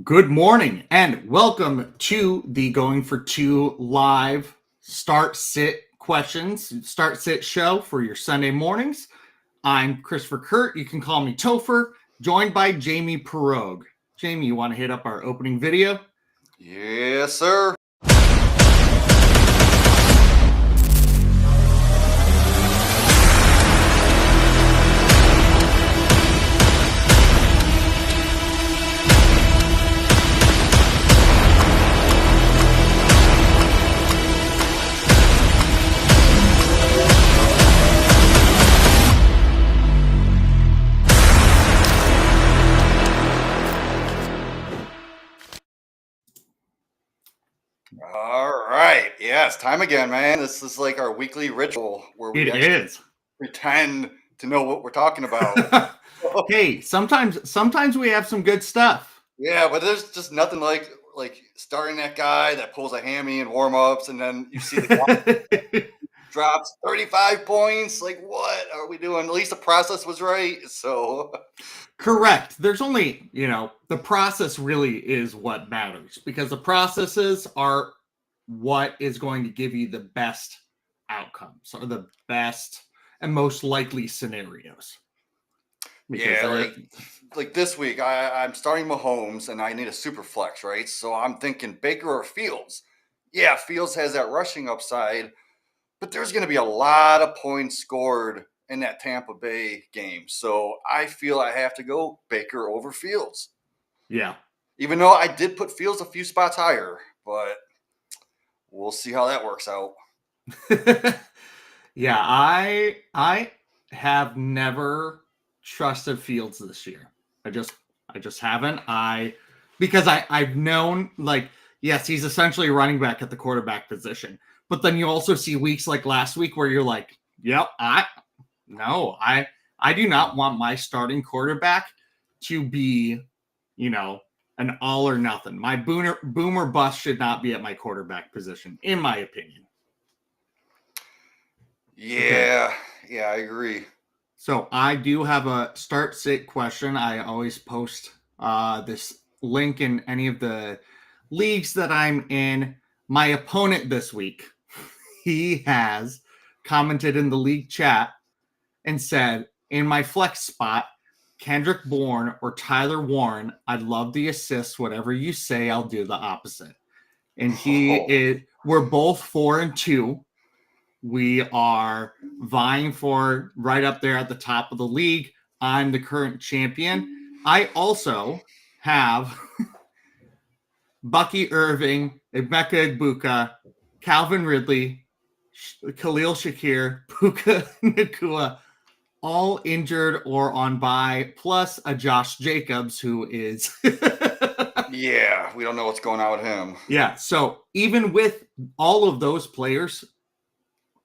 Good morning and welcome to the Going for Two live start sit show for your Sunday mornings. I'm Topher Kurt. You can call me Topher, joined by Jamie Perog. Jamie, you want to hit up our opening video? Yes, sir. All right. Yeah, it's time again, man. This is like our weekly ritual where we pretend to know what we're talking about. Hey, sometimes we have some good stuff. Yeah, but there's just nothing like starting that guy that pulls a hammy in warm-ups, and then you see the guy drops 35 points. Like, what are we doing? At least the process was right. So Correct. There's only, the process really is what matters because the processes are what is going to give you the best outcomes or the best and most likely scenarios. yeah, like this week, I'm starting Mahomes and I need a super flex, right? So I'm thinking Baker or Fields. Yeah, Fields has that rushing upside, but there's going to be a lot of points scored in that Tampa Bay game. So I feel I have to go Baker over Fields. Yeah. Even though I did put Fields a few spots higher, but we'll see how that works out. Yeah, I have never trusted Fields this year. I just haven't. Because I've known, like, yes, he's essentially a running back at the quarterback position. But then you also see weeks like last week where you're like, yep, I do not want my starting quarterback to be, an all or nothing. My boomer bust should not be at my quarterback position, in my opinion. Yeah, yeah, I agree. So I do have a start sit question. I always post this link in any of the leagues that I'm in. My opponent this week, he has commented in the league chat and said, in my flex spot, Kendrick Bourne or Tyler Warren, I'd love the assist. Whatever you say, I'll do the opposite. And we're both 4-2. We are vying for right up there at the top of the league. I'm the current champion. I also have Bucky Irving, Emeka Egbuka, Calvin Ridley, Khalil Shakir, Puka Nakua, all injured or on bye, plus a Josh Jacobs who is... Yeah, we don't know what's going on with him. Yeah, so even with all of those players,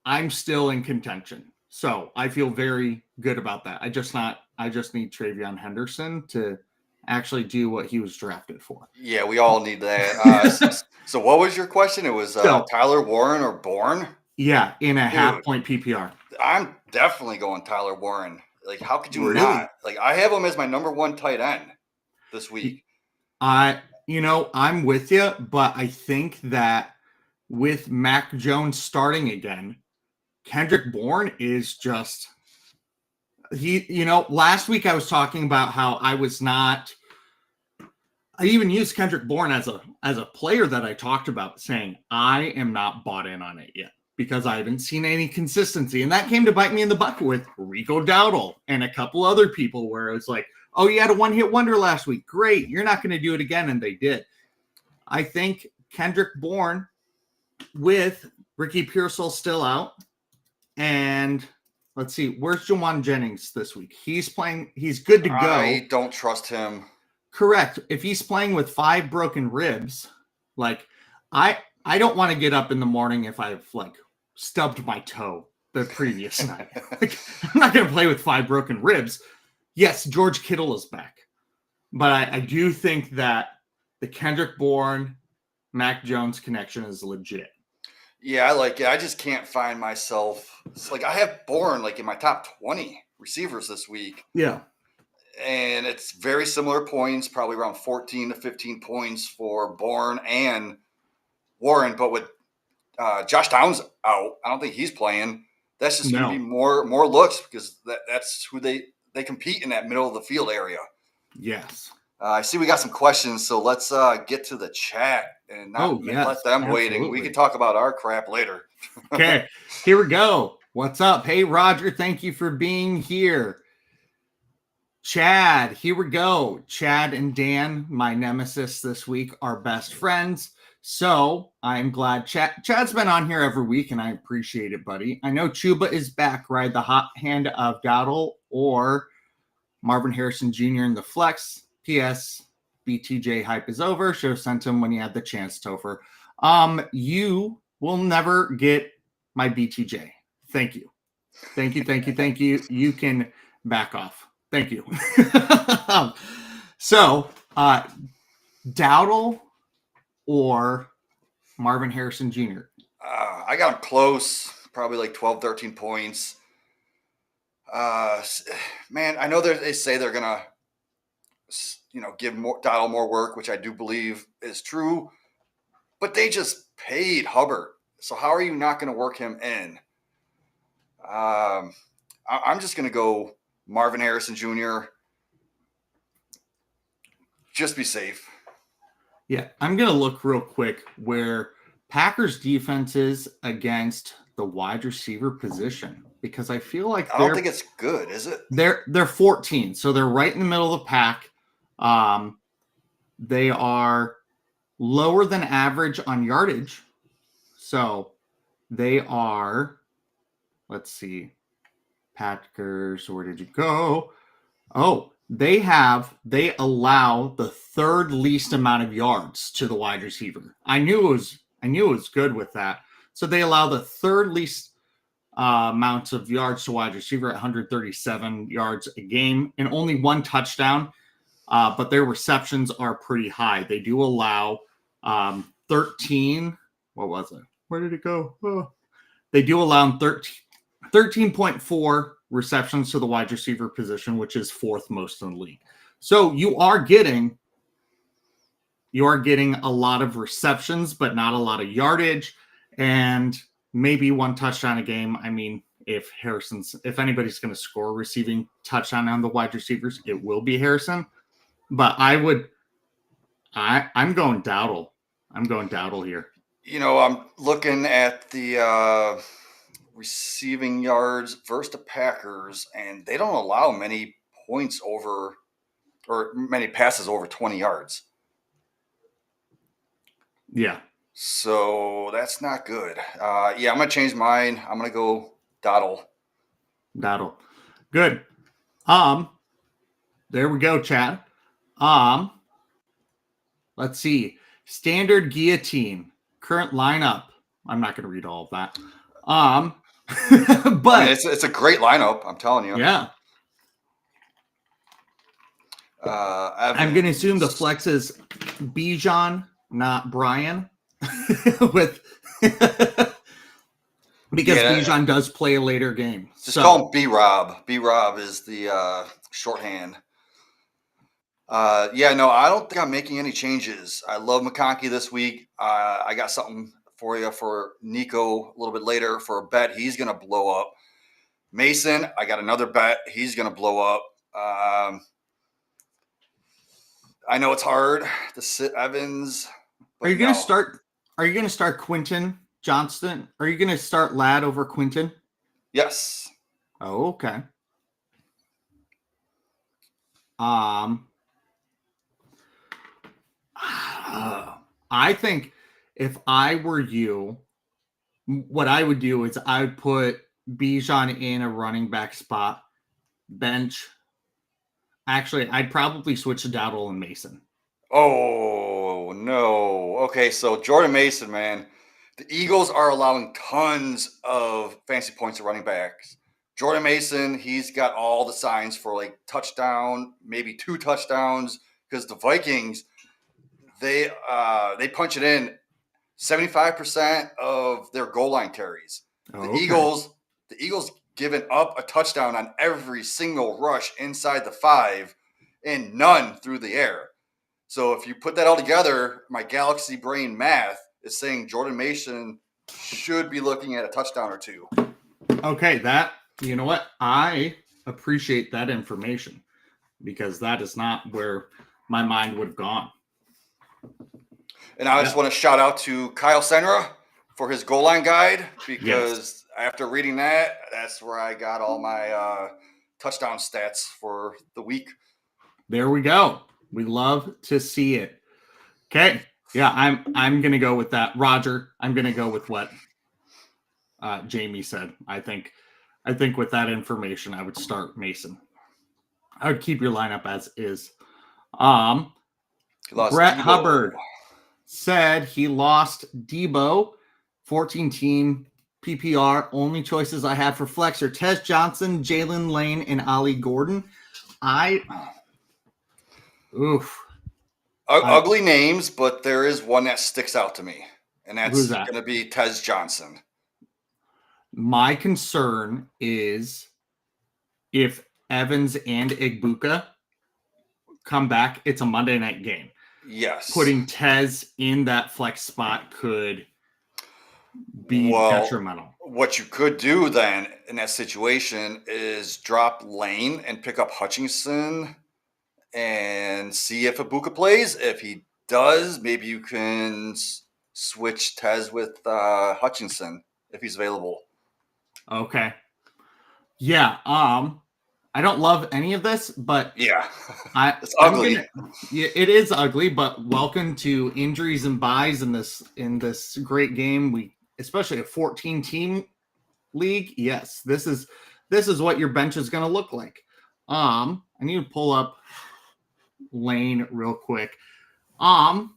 I'm still in contention. So I feel very good about that. I just need TreVeyon Henderson to actually do what he was drafted for. Yeah, we all need that. So what was your question? It was Tyler Warren or Bourne? Yeah, in a half-point PPR. I'm definitely going Tyler Warren. Like, how could you not? Like, I have him as my number one tight end this week. I'm with you, but I think that with Mac Jones starting again, Kendrick Bourne is just last week I was talking about how I even used Kendrick Bourne as a player that I talked about, saying I am not bought in on it yet because I haven't seen any consistency. And that came to bite me in the butt with Rico Dowdle and a couple other people where it was like, oh, you had a one-hit wonder last week. Great. You're not going to do it again. And they did. I think Kendrick Bourne with Ricky Pearsall still out. And let's see, where's Jawan Jennings this week? He's playing. He's good to go. I don't trust him. Correct. If he's playing with 5 broken ribs, like I don't want to get up in the morning if I've stubbed my toe the previous night. I'm not going to play with 5 broken ribs. Yes, George Kittle is back, but I do think that the Kendrick Bourne, Mac Jones connection is legit. Yeah, I like it. I just can't find myself. It's like I have Bourne in my top 20 receivers this week. Yeah. And it's very similar points, probably around 14 to 15 points for Bourne and Warren. But with Josh Downs out, I don't think he's playing. That's just going to be more looks because that's who they compete in that middle of the field area. Yes. I see we got some questions, so let's get to the chat and not let them waiting. We can talk about our crap later. Okay, here we go. What's up? Hey, Roger, thank you for being here. Chad, here we go. Chad and Dan, my nemesis this week, are best friends. So I'm glad Chad's been on here every week, and I appreciate it, buddy. I know Chuba is back. Ride the hot hand of Dowdle or Marvin Harrison Jr. in the flex. P.S. BTJ hype is over. Should have sent him when you had the chance, Topher. You will never get my BTJ. Thank you. Thank you, thank you, thank you. You can back off. Thank you. So, Dowdle or Marvin Harrison Jr.? I got him close, probably like 12, 13 points. Man, I know they say they're going to, give Dowdle more work, which I do believe is true. But they just paid Hubbard. So how are you not going to work him in? I'm just going to go Marvin Harrison Jr. Just be safe. Yeah, I'm going to look real quick where Packers defense is against the wide receiver position because I feel like I don't think it's good, is it? They're 14, so they're right in the middle of the pack. They are lower than average on yardage. So they are, let's see, Packers, where did you go? Oh, they allow the third least amount of yards to the wide receiver. I knew it was good with that. So they allow the third least amounts of yards to wide receiver at 137 yards a game and only one touchdown. But their receptions are pretty high. They do allow 13. What was it? Where did it go? Oh. They do allow 13.4 receptions to the wide receiver position, which is fourth most in the league. So you are getting a lot of receptions, but not a lot of yardage, and maybe one touchdown a game. I mean, if anybody's going to score a receiving touchdown on the wide receivers, it will be Harrison. But I'm going Dowdle. I'm going Dowdle here. I'm looking at the receiving yards versus the Packers, and they don't allow many points over or many passes over 20 yards. Yeah. So that's not good. I'm going to change mine. I'm going to go Dowdle. Good. There we go, Chad. Let's see. Standard guillotine. Current lineup. I'm not going to read all of that. But it's a great lineup, I'm telling you. Yeah. I'm going to assume the flex is Bijan, not Brian. Because Bijan does play a later game. Just call him B-Rob. B-Rob is the shorthand. I don't think I'm making any changes. I love McConkey this week. I got something for you for Nico a little bit later for a bet. He's going to blow up. Mason, I got another bet. He's going to blow up. I know it's hard to sit Evans. Are you going to start? Are you going to start Quentin Johnston? Are you going to start Ladd over Quentin? Yes. Oh, okay. I think if I were you, what I would do is I would put Bijan in a running back spot, bench. Actually, I'd probably switch to Dowdle and Mason. Oh, no. Okay, so Jordan Mason, man. The Eagles are allowing tons of fantasy points to running backs. Jordan Mason, he's got all the signs for like touchdown, maybe 2 touchdowns, because the Vikings, they punch it in 75% of their goal line carries. The Eagles giving up a touchdown on every single rush inside the 5. and none through the air. So if you put that all together, my galaxy brain math is saying Jordan Mason should be looking at a touchdown or two. Okay, you know what? I appreciate that information because that is not where my mind would have gone. And I just want to shout out to Kyle Senra for his goal line guide because after reading that, that's where I got all my touchdown stats for the week. There we go. We love to see it. Okay. Yeah, I'm gonna go with that. Roger, I'm gonna go with what Jamie said. I think with that information, I would start Mason. I would keep your lineup as is. Brett Debo. Hubbard said he lost Debo, 14-team PPR. Only choices I have for flex are Tez Johnson, Jalen Lane, and Ollie Gordon. Ugly names, but there is one that sticks out to me, and that's going to be Tez Johnson. My concern is if Evans and Igbuka come back, it's a Monday night game. Yes. Putting Tez in that flex spot could be detrimental. What you could do then in that situation is drop Lane and pick up Hutchinson and see if Igbuka plays. If he does, maybe you can switch Tez with Hutchinson if he's available. Okay. Yeah. I don't love any of this, but yeah, it's ugly. It is ugly, but welcome to injuries and buys in this great game. Especially a 14-team league. Yes, this is what your bench is going to look like. I need to pull up Lane real quick. I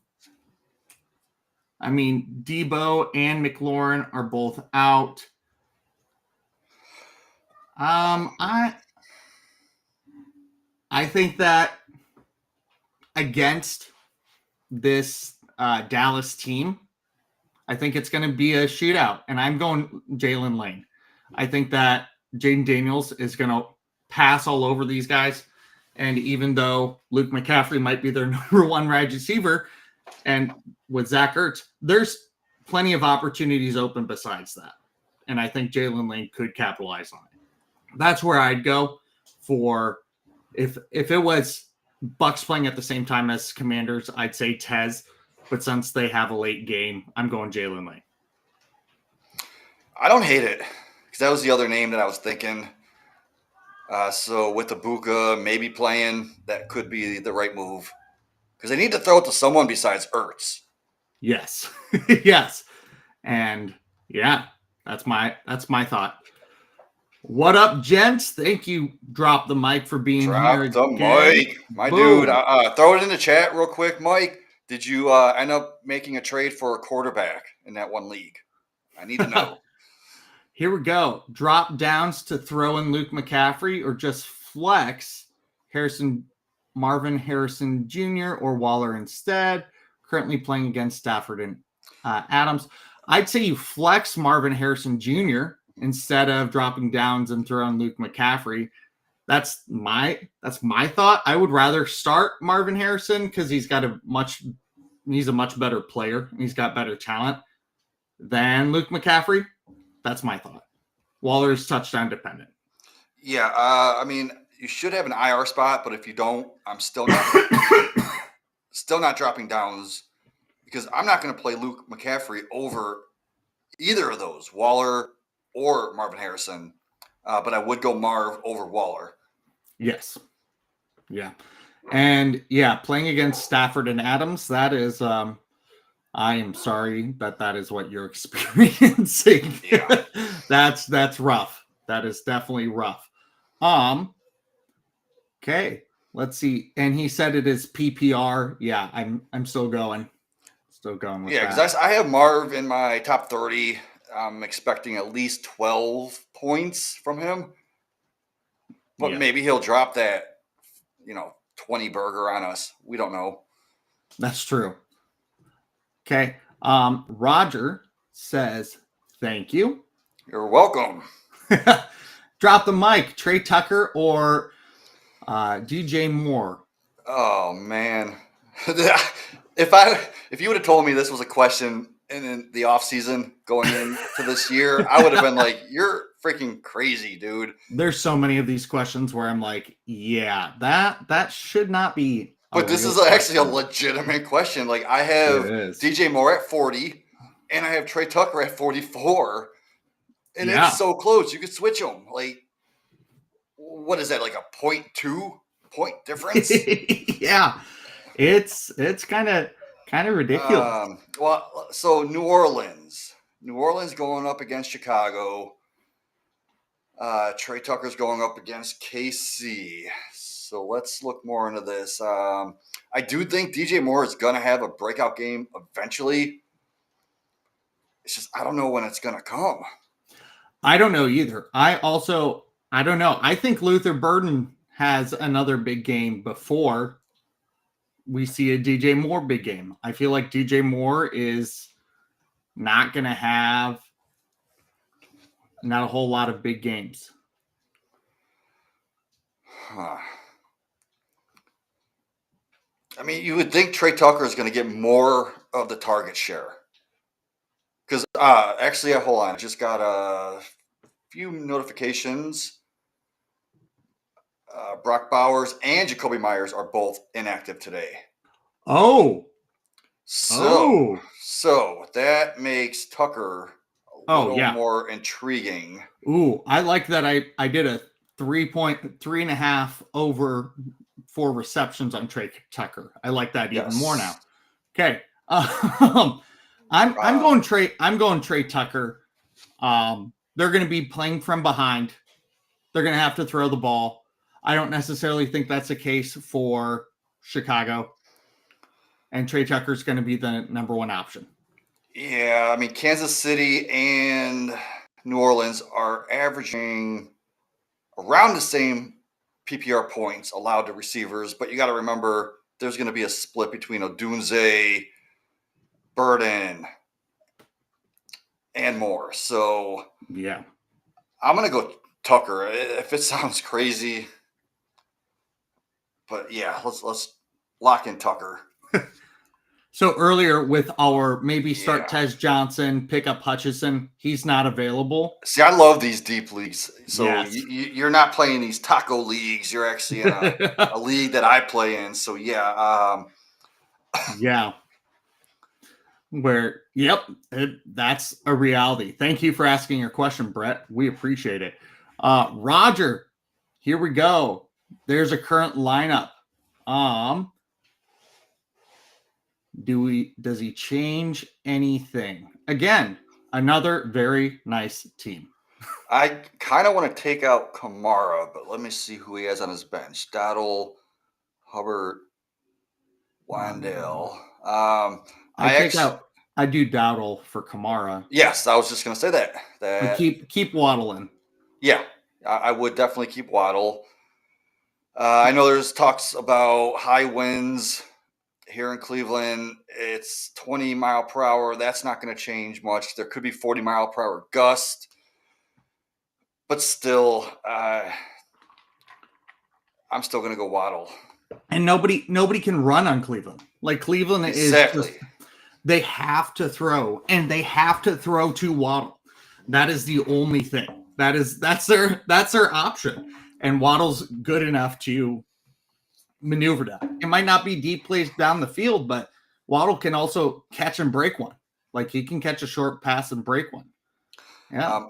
mean, Debo and McLaurin are both out. I think that against this Dallas team, I think it's going to be a shootout, and I'm going Jalen Lane. I think that Jaden Daniels is going to pass all over these guys, and even though Luke McCaffrey might be their number one wide receiver, and with Zach Ertz, there's plenty of opportunities open besides that, and I think Jalen Lane could capitalize on it. That's where I'd go for if it was Bucks playing at the same time as Commanders, I'd say Tez. But since they have a late game, I'm going Jalen Lane. I don't hate it because that was the other name that I was thinking. So with Igbuka maybe playing, that could be the right move because they need to throw it to someone besides Ertz. Yes, yes, and yeah, that's my thought. What up, gents? Thank you. Drop the mic for being here. Drop the mic, my dude. Throw it in the chat real quick, Mike. Did you end up making a trade for a quarterback in that one league? I need to know. Here we go. Drop downs to throw in Luke McCaffrey or just flex Marvin Harrison Jr. or Waller instead. Currently playing against Stafford and Adams. I'd say you flex Marvin Harrison Jr. instead of dropping downs and throwing Luke McCaffrey. That's my thought. I would rather start Marvin Harrison because he's a much better player and he's got better talent than Luke McCaffrey. That's my thought. Waller is touchdown dependent. Yeah, I mean, you should have an IR spot, but if you don't, I'm still not dropping downs because I'm not going to play Luke McCaffrey over either of those, Waller or Marvin Harrison. But I would go Marv over Waller. Yes. Yeah. And yeah, playing against Stafford and Adams, that is, I am sorry that is what you're experiencing. Yeah. That's rough. That is definitely rough. Okay. Let's see. And he said it is PPR. Yeah, I'm still going. With that. Yeah, because I have Marv in my top 30. I'm expecting at least 12 points from him. But maybe he'll drop that, 20 burger on us. We don't know. That's true. Okay. Roger says, thank you. You're welcome. Drop the mic. Trey Tucker or DJ Moore. Oh man. if you would have told me this was a question in the off season going into this year, I would have been like, "You're freaking crazy, dude." There's so many of these questions where I'm like, yeah, that should not be a But this real is actually a question. legitimate question. Like I It have is. DJ Moore at 40, and I have Trey Tucker at 44, and it's Yeah. so close. You could switch them. Like, what is that? Like a 0.2 point difference? Yeah. It's kind of ridiculous. Well, so New Orleans going up against Chicago. Trey Tucker's going up against KC. So let's look more into this. I do think DJ Moore is going to have a breakout game eventually. It's just I don't know when it's going to come. I don't know either. I don't know. I think Luther Burden has another big game before we see a DJ Moore big game. I feel like DJ Moore is not going to have not a whole lot of big games. Huh. I mean, you would think Trey Tucker is going to get more of the target share. Because actually, hold on. I just got a few notifications. Brock Bowers and Jacoby Myers are both inactive today. Oh. So that makes Tucker a little more intriguing. Ooh, I like that. I did a 3.5 over 4 receptions on Trey Tucker. I like that even more now. Okay. I'm going Trey Tucker. They're going to be playing from behind. They're going to have to throw the ball. I don't necessarily think that's the case for Chicago. And Trey Tucker is going to be the number one option. Yeah, I mean, Kansas City and New Orleans are averaging around the same PPR points allowed to receivers, but you got to remember there's going to be a split between Odunze, Burden, and more. So yeah, I'm going to go Tucker. If it sounds crazy, but yeah, let's lock in Tucker. So earlier with our maybe start Tez Johnson, pick up Hutchison, he's not available. See, I love these deep leagues. So you're not playing these taco leagues. You're actually in a league that I play in. So yeah. Yeah. That's a reality. Thank you for asking your question, Brett. We appreciate it. Roger, here we go. There's a current lineup. Does he change anything? Again, another very nice team. I kind of want to take out Kamara, but let me see who he has on his bench. Dowdle, Hubbard, Wandale. I do Dowdle for Kamara. Yes, I was just going to say that. Keep Waddle in. Yeah, I would definitely keep Waddle. I know there's talks about high winds here in Cleveland. It's 20 mile per hour. That's not going to change much. There could be 40 mile per hour gust, but still, I'm still going to go Waddle. And nobody can run on Cleveland. Like Cleveland is just, they have to throw, and they have to throw to Waddle. That is the only thing. That's their option. And Waddle's good enough to maneuver that. It might not be deep plays down the field, but Waddle can also catch and break one. Like he can catch a short pass and break one. Yeah.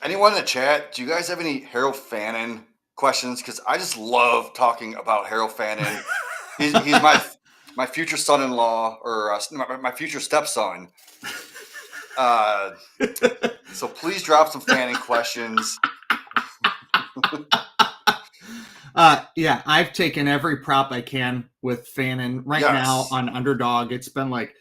Anyone in the chat, do you guys have any Harold Fannin questions? Because I just love talking about Harold Fannin. he's my future son-in-law, or my future stepson. So please drop some Fannin questions. Yeah, I've taken every prop I can with Fannin right now on Underdog. It's been like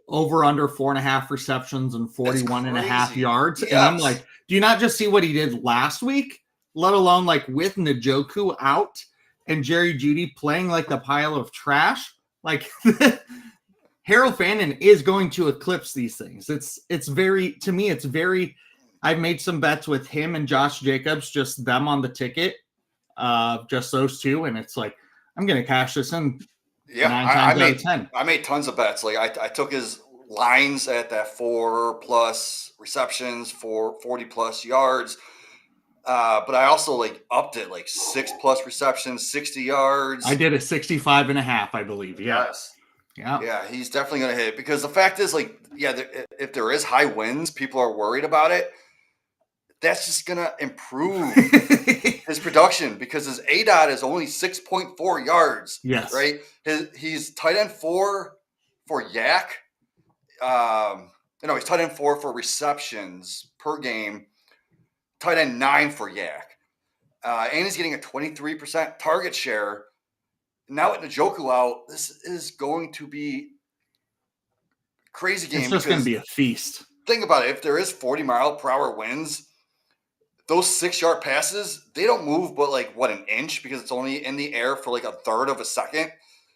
over under 4.5 receptions and 41.5 yards. Yes. And I'm like, do you not just see what he did last week? Let alone like with Njoku out and Jerry Jeudy playing like the pile of trash. Like Harold Fannin is going to eclipse these things. It's very, I've made some bets with him and Josh Jacobs, just them on the ticket. Just those two, and it's like I'm going to cash this in Yeah, 9 times out of 10. I made tons of bets. Like I took his lines at that 4+ receptions for 40+ yards. But I also like upped it like 6+ receptions, 60 yards. I did a 65.5, I believe. Yeah. Yes. Yeah. Yeah, he's definitely going to hit because the fact is, like, yeah, if there is high winds, people are worried about it. That's just going to improve his production because his ADOT is only 6.4 yards. Yes. Right. He's tight end 4 for yak. He's tight end 4 for receptions per game. Tight end 9 for yak. And he's getting a 23% target share. Now with Njoku out, this is going to be a crazy game. It's just going to be a feast. Think about it. If there is 40-mile-per-hour winds, those 6-yard passes, they don't move but like an inch because it's only in the air for like a third of a second.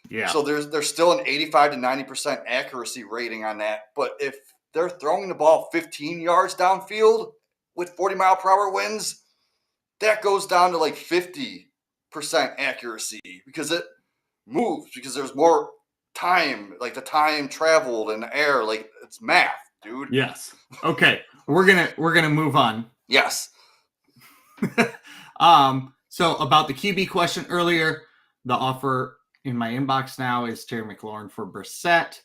Yeah. So there's still an 85 to 90% accuracy rating on that. But if they're throwing the ball 15 yards downfield with 40-mile-per-hour winds, that goes down to like 50% accuracy because it moves because there's more time, like the time traveled in the air. Like it's math, dude. Yes. Okay. We're gonna move on. Yes. So about the QB question earlier, the offer in my inbox now is Terry McLaurin for Brissett.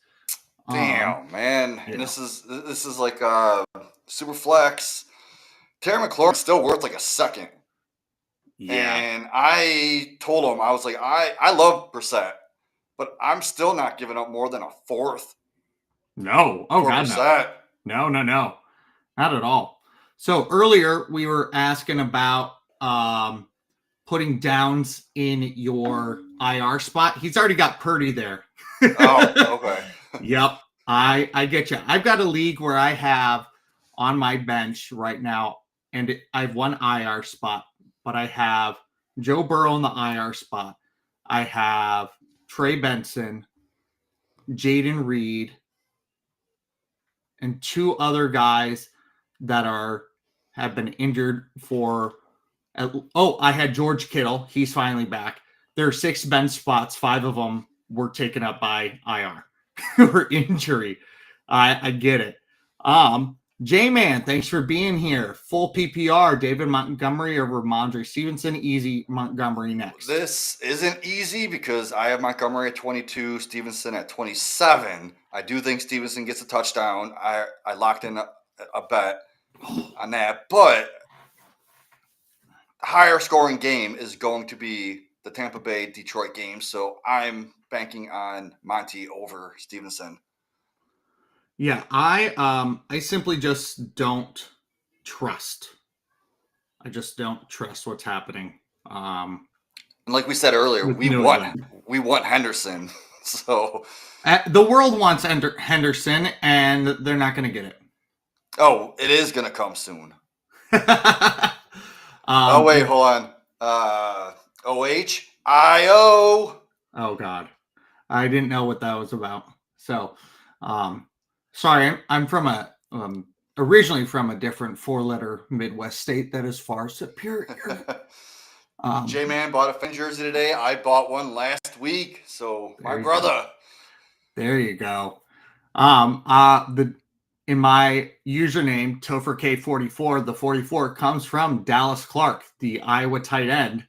Damn, man. And this is like super flex. Terry McLaurin's still worth like a second. Yeah. And I told him, I was like, I love Brissett, but I'm still not giving up more than a fourth. No. Oh, God, Brissett. No. Not at all. So earlier we were asking about putting Downs in your IR spot. He's already got Purdy there. Oh, okay. Yep. I get you. I've got a league where I have on my bench right now, and I have one IR spot, but I have Joe Burrow in the IR spot. I have Trey Benson, Jaden Reed, and 2 other guys that have been injured for. I had George Kittle. He's finally back. There are 6 bench spots. 5 of them were taken up by IR or injury. I get it. J-Man, thanks for being here. Full PPR, David Montgomery over Ramondre Stevenson. Easy Montgomery next. This isn't easy because I have Montgomery at 22, Stevenson at 27. I do think Stevenson gets a touchdown. I locked in a bet on that, but higher scoring game is going to be the Tampa Bay Detroit game. So I'm banking on Monty over Stevenson. Yeah, I simply just don't trust. I just don't trust what's happening. And like we said earlier, we want Henderson. So the world wants Henderson, and they're not going to get it. Oh, it is going to come soon. Oh wait, hold on. OHIO. Oh God, I didn't know what that was about. So, sorry, I'm from originally from a different 4-letter Midwest state that is far superior. J-Man bought a fan jersey today. I bought one last week. So my brother. There you go. In my username, Topher K44, the 44 comes from Dallas Clark, the Iowa tight end.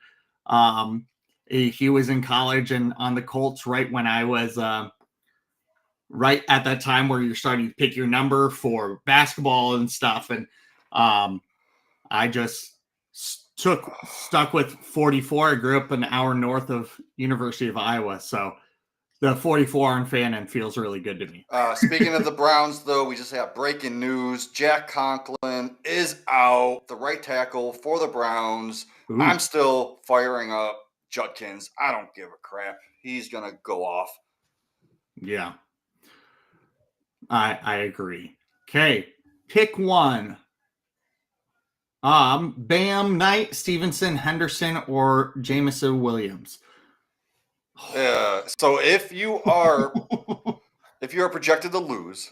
He was in college and on the Colts right when I was right at that time where you're starting to pick your number for basketball and stuff. And I just stuck with 44. I grew up an hour north of University of Iowa. So the 44 on Fannin feels really good to me. Speaking of the Browns, though, we just have breaking news. Jack Conklin is out, the right tackle for the Browns. Ooh. I'm still firing up Judkins. I don't give a crap. He's going to go off. Yeah. I agree. Okay. Pick one. Bam, Knight, Stevenson, Henderson, or Jameson Williams. So if you are projected to lose,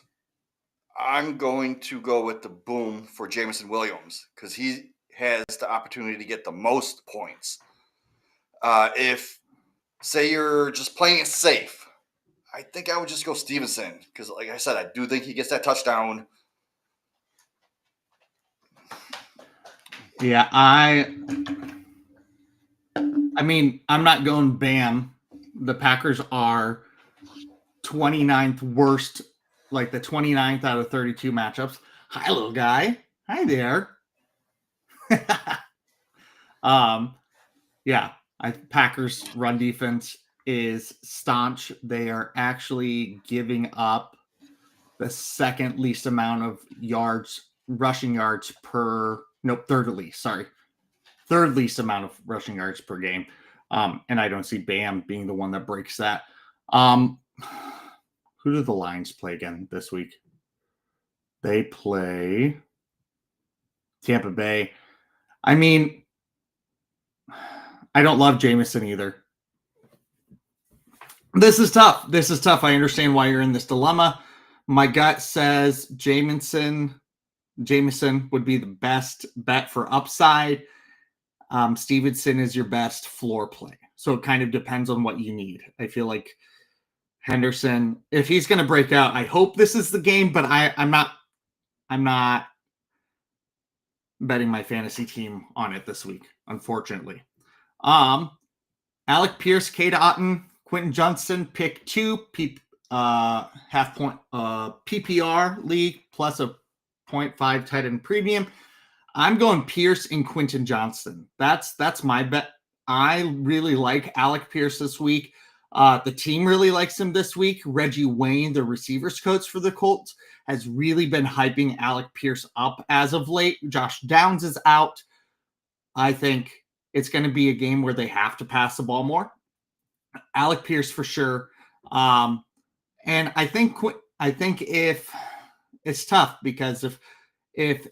I'm going to go with the boom for Jameson Williams because he has the opportunity to get the most points. If say you're just playing it safe, I think I would just go Stevenson because, like I said, I do think he gets that touchdown. Yeah, I mean, I'm not going Bam. The Packers are 29th worst, like the 29th out of 32 matchups. Hi, little guy. Hi there. Yeah, Packers run defense is staunch. They are actually giving up the second least amount of yards, rushing yards third least, sorry. Third least amount of rushing yards per game. And I don't see Bam being the one that breaks that. Who do the Lions play again this week? They play Tampa Bay. I mean, I don't love Jameson either. This is tough. I understand why you're in this dilemma. My gut says Jameson would be the best bet for upside. Stevenson is your best floor play. So it kind of depends on what you need. I feel like Henderson, if he's going to break out, I hope this is the game, but I'm not betting my fantasy team on it this week, unfortunately. Alec Pierce, Cade Otton, Quentin Johnston, pick 2, half point PPR league plus a 0.5 tight end premium. I'm going Pierce and Quentin Johnston. That's my bet. I really like Alec Pierce this week. The team really likes him this week. Reggie Wayne, the receivers coach for the Colts, has really been hyping Alec Pierce up as of late. Josh Downs is out. I think it's going to be a game where they have to pass the ball more. Alec Pierce for sure. And I think if it's tough because if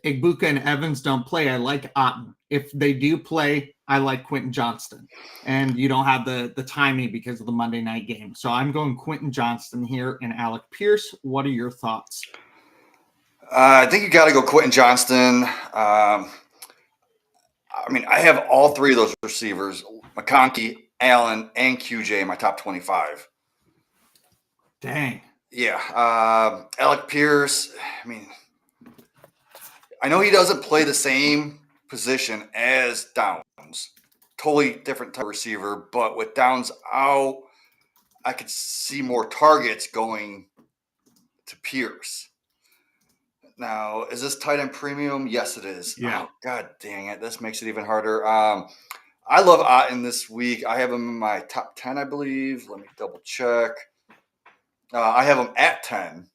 Igbuka and Evans don't play, I like Otton. If they do play, I like Quentin Johnston. And you don't have the timing because of the Monday night game. So I'm going Quentin Johnston here and Alec Pierce. What are your thoughts? I think you got to go Quentin Johnston. I mean, I have all 3 of those receivers, McConkey, Allen, and QJ in my top 25. Dang. Yeah. Alec Pierce, I mean, I know he doesn't play the same position as Downs. Totally different type of receiver, but with Downs out, I could see more targets going to Pierce. Now, is this tight end premium? Yes, it is. Yeah. Oh, God dang it. This makes it even harder. I love Otton this week. I have him in my top 10, I believe. Let me double check. I have him at 10.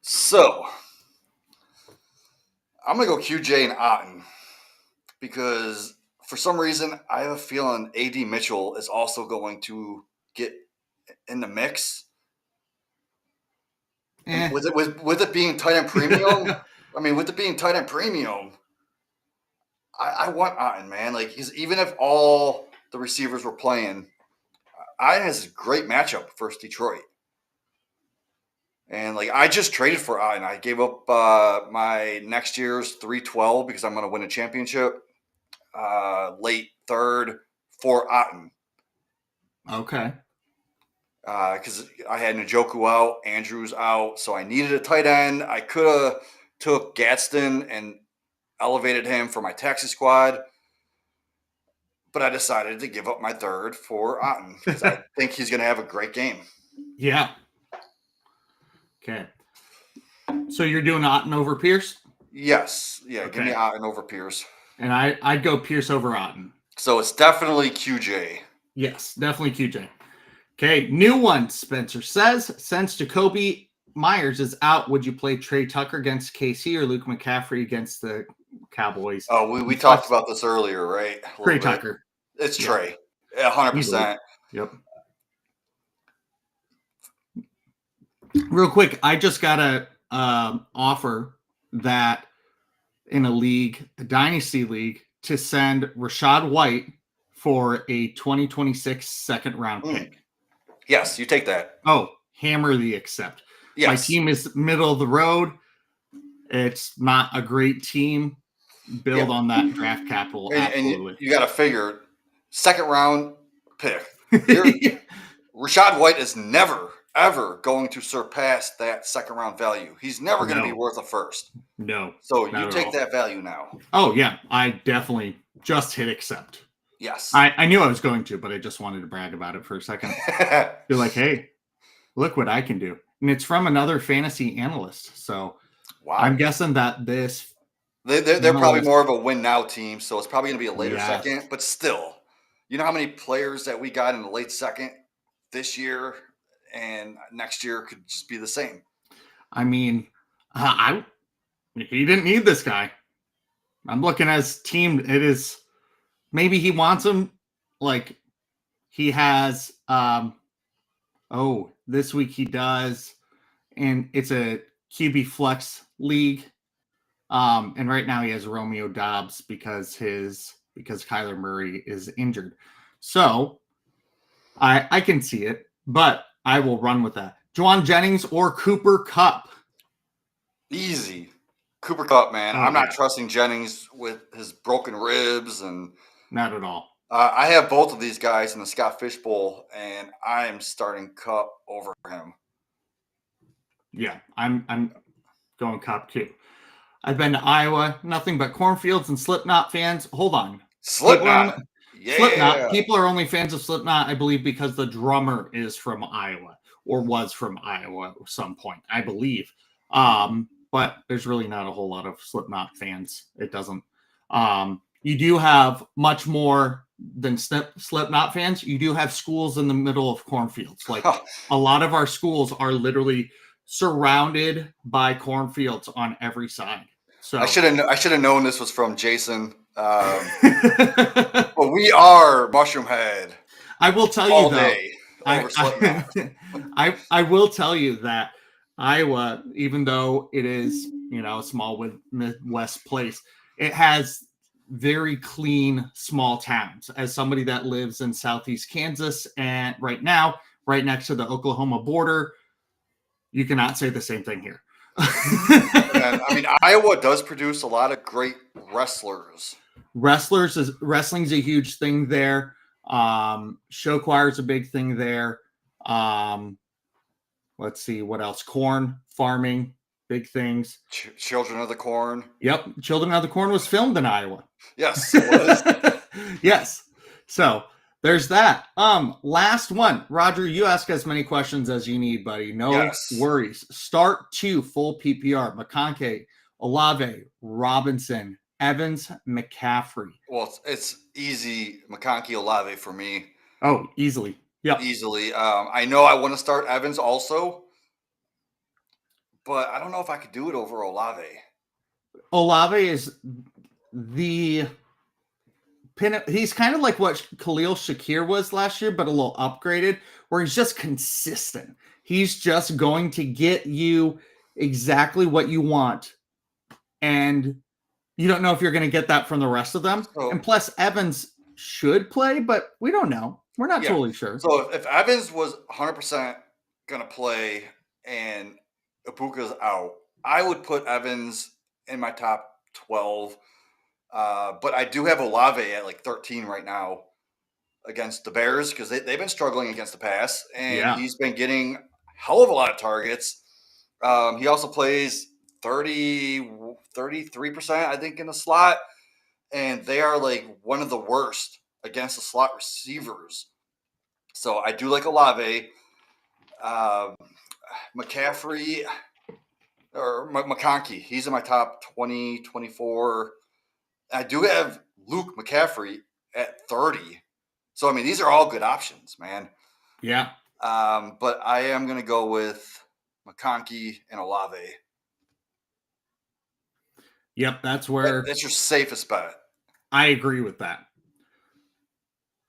So I'm going to go QJ and Otton because for some reason I have a feeling AD Mitchell is also going to get in the mix. With it being tight end premium, I want Otton, man. Like even if all the receivers were playing, Otton has a great matchup versus Detroit. And like I just traded for Otton. I gave up my next year's 312 because I'm going to win a championship. Late third for Otton. Okay. Because I had Njoku out, Andrews out, so I needed a tight end. I could have took Gadsden and elevated him for my taxi squad, but I decided to give up my third for Otton because I think he's going to have a great game. Yeah. Okay. So you're doing Otton over Pierce? Yes. Yeah, Okay. Give me Otton over Pierce. And I'd go Pierce over Otton. So it's definitely QJ. Yes, definitely QJ. Okay, new one, Spencer says, since Jacoby Myers is out, would you play Trey Tucker against KC or Luke McCaffrey against the Cowboys? Oh, we talked about this earlier, right? Trey Tucker. It's Trey. 100%. Yep. Real quick, I just got a offer that in a dynasty league, to send Rashad White for a 2026 second round pick. Yes, you take that. Oh, hammer the accept. Yes. My team is middle of the road. It's not a great team. Build on that draft capital. And you got to figure second round pick. Rashad White is never, ever going to surpass that second round value. He's never going to be worth a first. No. So you take that value now. Oh, yeah. I definitely just hit accept. Yes. I knew I was going to, but I just wanted to brag about it for a second. Be like, hey, look what I can do. And it's from another fantasy analyst. So wow. I'm guessing that this... They're probably more of a win now team, so it's probably going to be a later second. But still, you know how many players that we got in the late second this year and next year could just be the same. I mean, he didn't need this guy. I'm looking at his team. It is... Maybe he wants him. Like, he has... this week he does. And it's a QB flex league. And right now he has Romeo Doubs because Kyler Murray is injured. So I can see it, but I will run with that. Juwan Jennings or Cooper Kupp? Easy. Cooper Kupp, man. I'm not trusting Jennings with his broken ribs and not at all. I have both of these guys in the Scott Fish Bowl, and I am starting Kupp over him. Yeah, I'm going Kupp too. I've been to Iowa, nothing but cornfields and Slipknot fans. Hold on. Slipknot. Slipknot. People are only fans of Slipknot, I believe, because the drummer is from Iowa or was from Iowa at some point, I believe. But there's really not a whole lot of Slipknot fans. It doesn't. You do have much more than Slipknot fans. You do have schools in the middle of cornfields. Like a lot of our schools are literally surrounded by cornfields on every side. So I should have known this was from Jason. But we are Mushroom Head. I will tell you though. I will tell you that Iowa, even though it is a small Midwest place, it has very clean small towns. As somebody that lives in Southeast Kansas and right now, right next to the Oklahoma border, you cannot say the same thing here. Iowa does produce a lot of great wrestlers. Wrestling's a huge thing there. Show choir's a big thing there. Let's see what else. Corn farming, big things. Children of the Corn. Yep, Children of the Corn was filmed in Iowa. Yes, it was. Yes. So there's that. Last one. Roger, you ask as many questions as you need, buddy. No worries. Start 2 full PPR. McConkey, Olave, Robinson, Evans, McCaffrey. Well, it's easy. McConkey, Olave for me. Oh, easily. Yeah. Easily. I know I want to start Evans also, but I don't know if I could do it over Olave. Olave is the pin. He's kind of like what Khalil Shakir was last year, but a little upgraded, where he's just consistent. He's just going to get you exactly what you want. And you don't know if you're going to get that from the rest of them. And plus, Evans should play, but we don't know. We're not totally sure. So if Evans was 100% going to play and Ibuka's out, I would put Evans in my top 12. But I do have Olave at like 13 right now against the Bears because they've been struggling against the pass. And he's been getting a hell of a lot of targets. He also plays 33%, I think, in the slot. And they are like one of the worst against the slot receivers. So I do like Olave. McCaffrey or McConkey, he's in my top 20, 24. I do have Luke McCaffrey at 30. So, these are all good options, man. Yeah. But I am going to go with McConkey and Olave. Yep, that's where... That's your safest bet. I agree with that.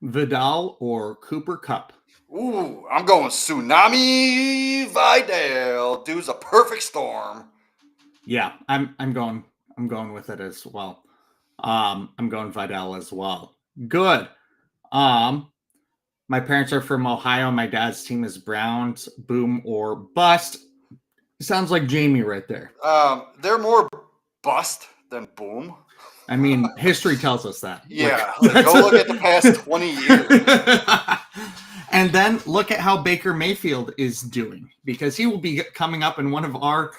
Vidal or Cooper Kupp? Ooh, I'm going Tsunami Vidal. Dude's a perfect storm. Yeah, I'm going with it as well. I'm going Vidal as well. Good. My parents are from Ohio. My dad's team is Browns. Boom or bust. Sounds like Jamie right there. They're more bust than boom. I mean, history tells us that. Yeah, like, go look at the past 20 years. And then look at how Baker Mayfield is doing, because he will be coming up in one of our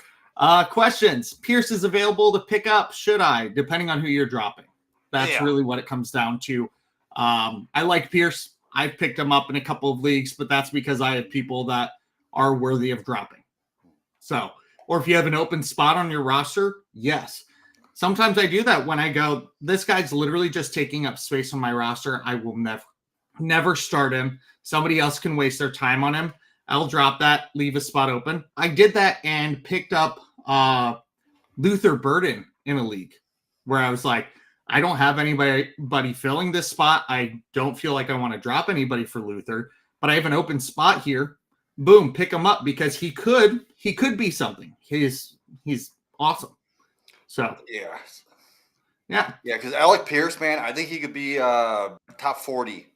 questions. Pierce is available to pick up, should I, depending on who you're dropping. That's really what it comes down to. I like Pierce. I've picked him up in a couple of leagues, but that's because I have people that are worthy of dropping. So, or if you have an open spot on your roster, yes. Sometimes I do that when I go, this guy's literally just taking up space on my roster. I will never start him. Somebody else can waste their time on him. I'll drop that, leave a spot open. I did that and picked up Luther Burden in a league where I was like, I don't have anybody filling this spot. I don't feel like I want to drop anybody for Luther, but I have an open spot here. Boom, pick him up because he could be something. He's awesome. So yeah. Because Alec Pierce, man, I think he could be top 40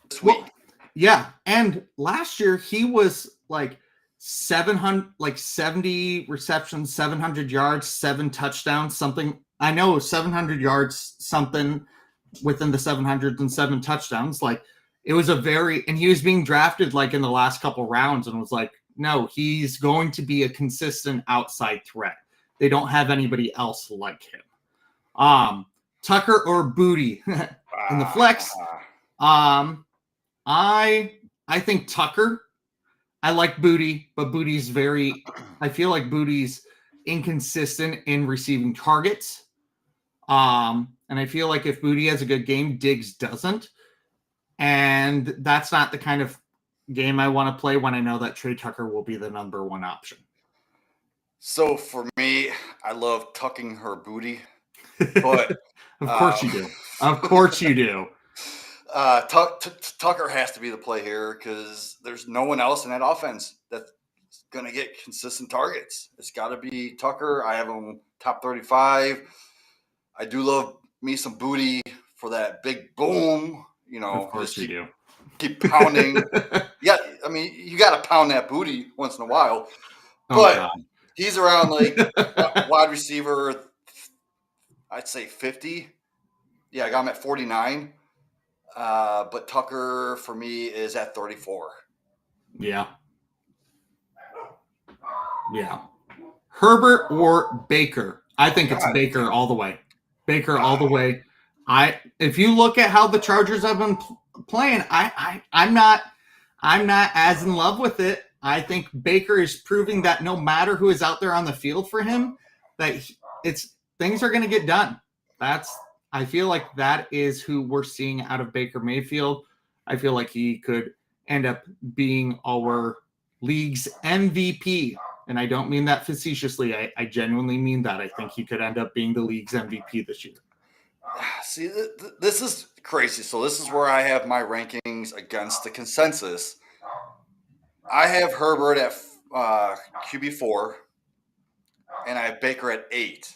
this week. Well, yeah, and last year he was like 70 receptions, 700 yards, 7 touchdowns, something. I know 700 yards, something within the 700s and 7 touchdowns. Like it was and he was being drafted like in the last couple rounds, and was like, no, he's going to be a consistent outside threat. They don't have anybody else like him. Tucker or Booty in the flex. I think Tucker. I like Booty, but I feel like Booty's inconsistent in receiving targets. And I feel like if Booty has a good game, Diggs doesn't. And that's not the kind of game I want to play when I know that Trey Tucker will be the number one option. So for me, I love tucking her booty, but of course you do. Of course you do. Tucker has to be the play here because there's no one else in that offense that's going to get consistent targets. It's got to be Tucker. I have him top 35. I do love me some Booty for that big boom. You know, of course you do. Keep pounding. Yeah, I mean, you got to pound that booty once in a while. But he's around like wide receiver, I'd say 50. Yeah, I got him at 49. But Tucker, for me, is at 34. Yeah. Yeah. Herbert or Baker? I think it's Baker all the way. Baker all the way. If you look at how the Chargers have been playing, I'm not as in love with it. I think Baker is proving that no matter who is out there on the field for him, that things are going to get done. I feel like that is who we're seeing out of Baker Mayfield. I feel like he could end up being our league's MVP. And I don't mean that facetiously. I genuinely mean that. I think he could end up being the league's MVP this year. See, this is crazy. So this is where I have my rankings against the consensus. I have Herbert at QB4, and I have Baker at 8.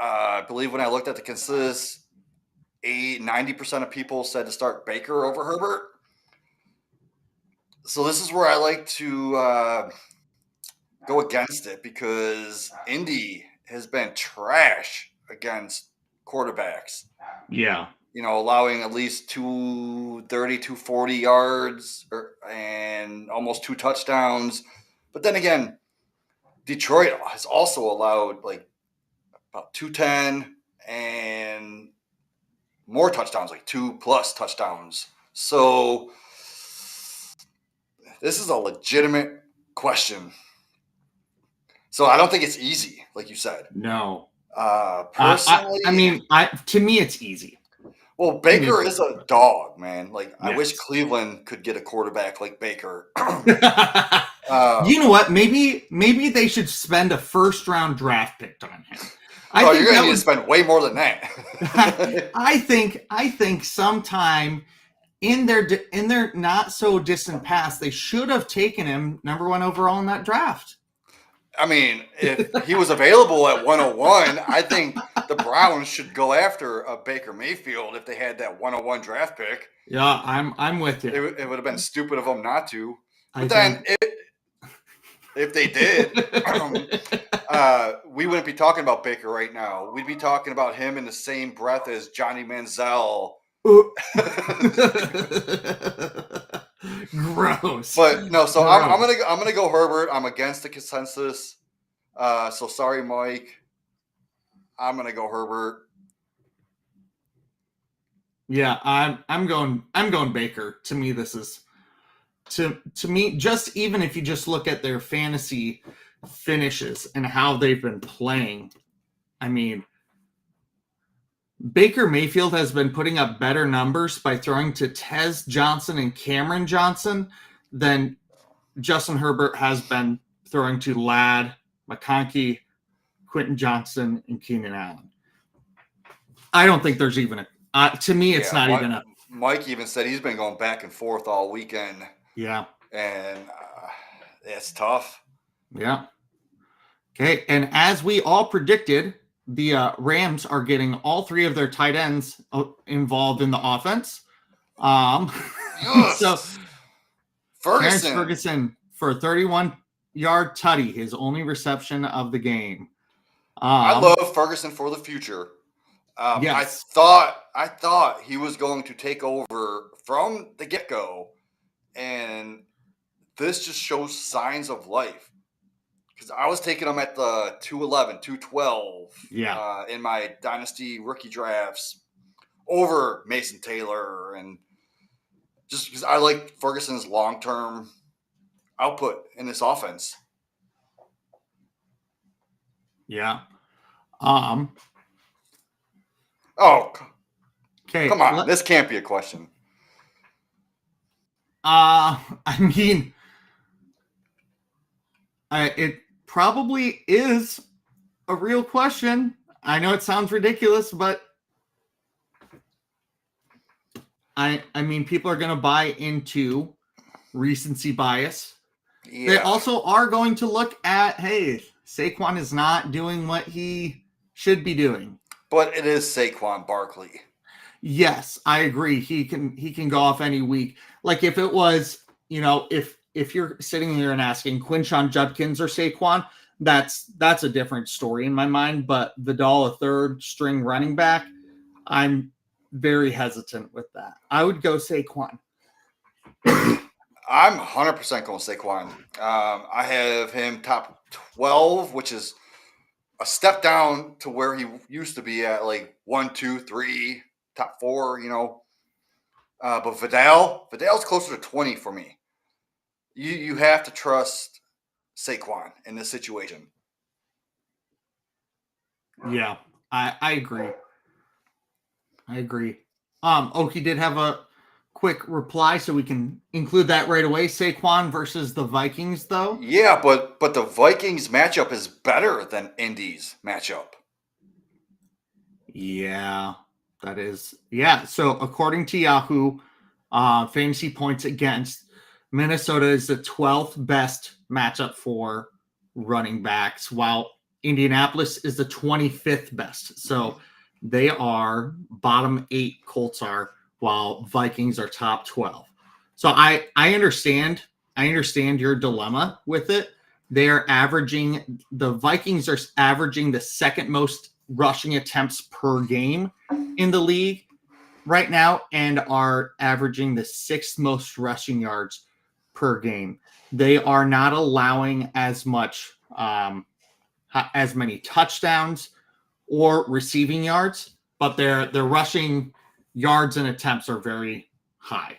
I believe when I looked at the consensus, 90% of people said to start Baker over Herbert. So this is where I like to go against it because Indy has been trash against quarterbacks. Yeah. You know, allowing at least 230, 240 yards and almost 2 touchdowns. But then again, Detroit has also allowed like about 210 and more touchdowns, like 2+ touchdowns. So this is a legitimate question. So I don't think it's easy, like you said. No. Personally, to me, it's easy. Well, Baker is a dog, man. Like, yes. I wish Cleveland could get a quarterback like Baker. You know what? Maybe they should spend a first-round draft pick on him. You're going to need to spend way more than that. I think sometime in their not so distant past, they should have taken him number 1 overall in that draft. I mean, if he was available at 101, I think the Browns should go after a Baker Mayfield if they had that 101 draft pick. Yeah, I'm with you. It would have been stupid of them not to. But If they did, we wouldn't be talking about Baker right now. We'd be talking about him in the same breath as Johnny Manziel. Gross. But no, so I'm Gross. gonna go Herbert. I'm against the consensus. So sorry, Mike. I'm gonna go Herbert. Yeah, I'm going Baker. To me, this is to me, just even if you just look at their fantasy finishes and how they've been playing, I mean, Baker Mayfield has been putting up better numbers by throwing to Tez Johnson and Cameron Johnson than Justin Herbert has been throwing to Ladd, McConkey, Quentin Johnson, and Keenan Allen. I don't think there's even a. To me, it's not even a. Mike even said he's been going back and forth all weekend. Yeah. And it's tough. Yeah. Okay. And as we all predicted, the Rams are getting all three of their tight ends involved in the offense. Yes. So Ferguson for a 31-yard tutty, his only reception of the game. I love Ferguson for the future. Yes. I thought he was going to take over from the get-go, and this just shows signs of life. Because I was taking him at the 211, 212 in my dynasty rookie drafts over Mason Taylor, and just because I like Ferguson's long-term output in this offense. Yeah. Oh, okay. Come on. This can't be a question. I mean, it probably is a real question. I know it sounds ridiculous, but I mean, people are going to buy into recency bias. Yeah. They also are going to look at, hey, Saquon is not doing what he should be doing. But it is Saquon Barkley. Yes, I agree. He can go off any week. Like if it was, if you're sitting here and asking Quinshon Judkins or Saquon, that's a different story in my mind. But Vidal, a third string running back, I'm very hesitant with that. I would go Saquon. I'm 100% going Saquon. I have him top 12, which is a step down to where he used to be at, like 1, 2, 3, top 4, But Vidal's closer to 20 for me. You have to trust Saquon in this situation. Yeah, I agree. Oki did have a quick reply, so we can include that right away. Saquon versus the Vikings, though. Yeah, but the Vikings matchup is better than Indy's matchup. Yeah, that is. Yeah, so according to Yahoo, fantasy points against, Minnesota is the 12th best matchup for running backs, while Indianapolis is the 25th best. So they are bottom 8, Colts are, while Vikings are top 12. So I understand your dilemma with it. The Vikings are averaging the second most rushing attempts per game in the league right now and are averaging the 6th most rushing yards per game. They are not allowing as many touchdowns or receiving yards, but their rushing yards and attempts are very high.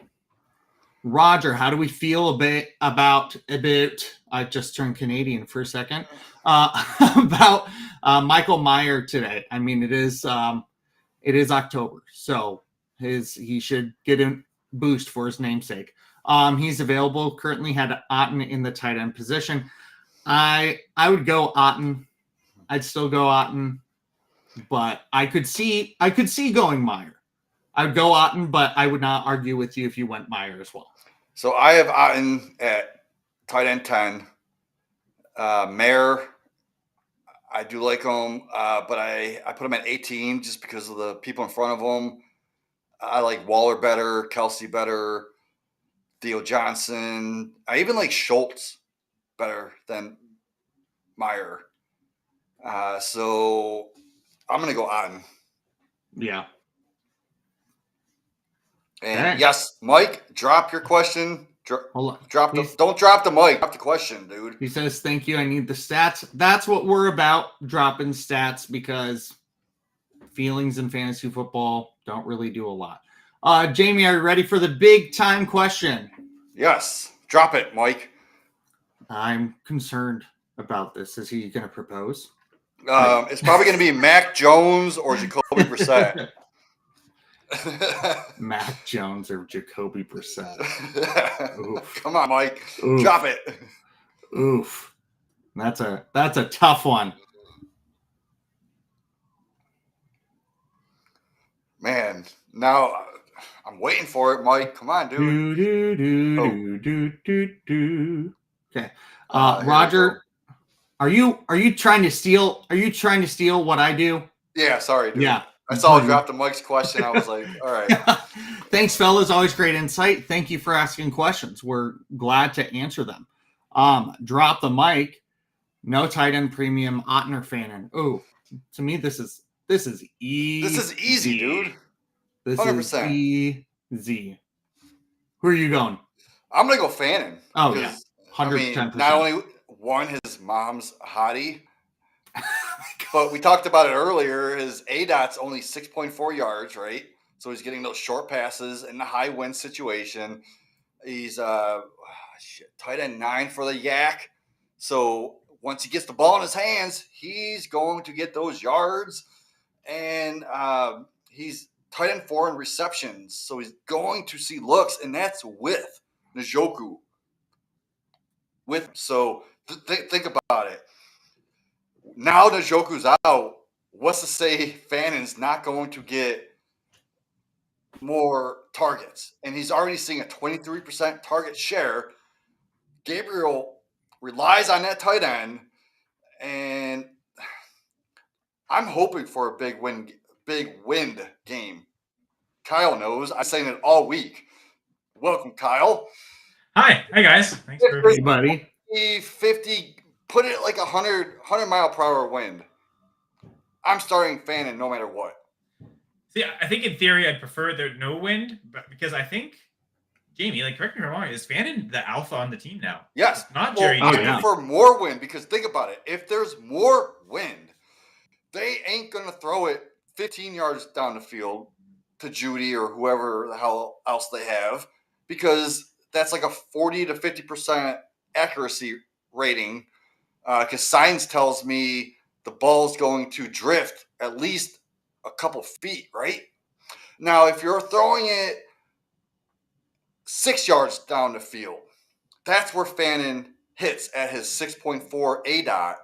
Roger, how do we feel about I just turned Canadian for a second, about Michael Mayer today? I mean, it is October, so he should get a boost for his namesake. He's available. Currently had Otten in the tight end position. I would go Otten. I'd still go Otten, but I could see going Mayer. I'd go Otten, but I would not argue with you if you went Mayer as well. So I have Otten at tight end 10. Mayer, I do like him, but I put him at 18 just because of the people in front of him. I like Waller better, Kelsey better, Theo Johnson. I even like Schultz better than Meyer. So I'm going to go on. Yeah. And yes, Mike, drop your question. Hold on. Don't drop the mic. Drop the question, dude. He says, "Thank you. I need the stats." That's what we're about, dropping stats, because feelings in fantasy football don't really do a lot. Jamie, are you ready for the big time question? Yes. Drop it, Mike. I'm concerned about this. Is he going to propose? It's probably going to be Mac Jones or Jacoby Brissett. Mac Jones or Jacoby Brissett. Come on, Mike. Oof. Drop it. Oof. That's a tough one. Man, now I'm waiting for it, Mike. Come on, dude. Okay. Roger, are you trying to steal? Are you trying to steal what I do? Yeah, sorry, dude. Yeah. I saw I dropped the Mike's question. I was like, all right. Thanks, fellas. Always great insight. Thank you for asking questions. We're glad to answer them. Drop the mic. No tight end premium. Ottner Fannin. Oh, to me, this is easy. This is easy, dude. This 100%. is easy. Who are you going? I'm gonna go Fannin. Oh yeah, 110%. I mean, not only one, his mom's hottie, but we talked about it earlier. His ADOT's only 6.4 yards, right? So he's getting those short passes in the high wind situation. He's tight end 9 for the Yak. So once he gets the ball in his hands, he's going to get those yards. And he's tight end 4 in receptions. So he's going to see looks, and that's with Njoku. So think about it. Now Njoku's out. What's to say Fannin's not going to get more targets? And he's already seeing a 23% target share. Gabriel relies on that tight end, and I'm hoping for a big wind game. Kyle knows. I'm saying it all week. Welcome, Kyle. Hi guys. Thanks for hey, buddy. 50, put it like 100 mile per hour wind. I'm starting Fannin no matter what. See, I think in theory I'd prefer there no wind, but because I think Jamie, correct me if I'm wrong, is Fannin the alpha on the team now? Yes. Not Jerry. I prefer more wind, because think about it. If there's more wind, they ain't gonna throw it 15 yards down the field to Judy or whoever the hell else they have, because that's like a 40 to 50% accuracy rating. Because science tells me the ball's going to drift at least a couple feet, right? Now, if you're throwing it 6 yards down the field, that's where Fannin hits at his 6.4 ADOT.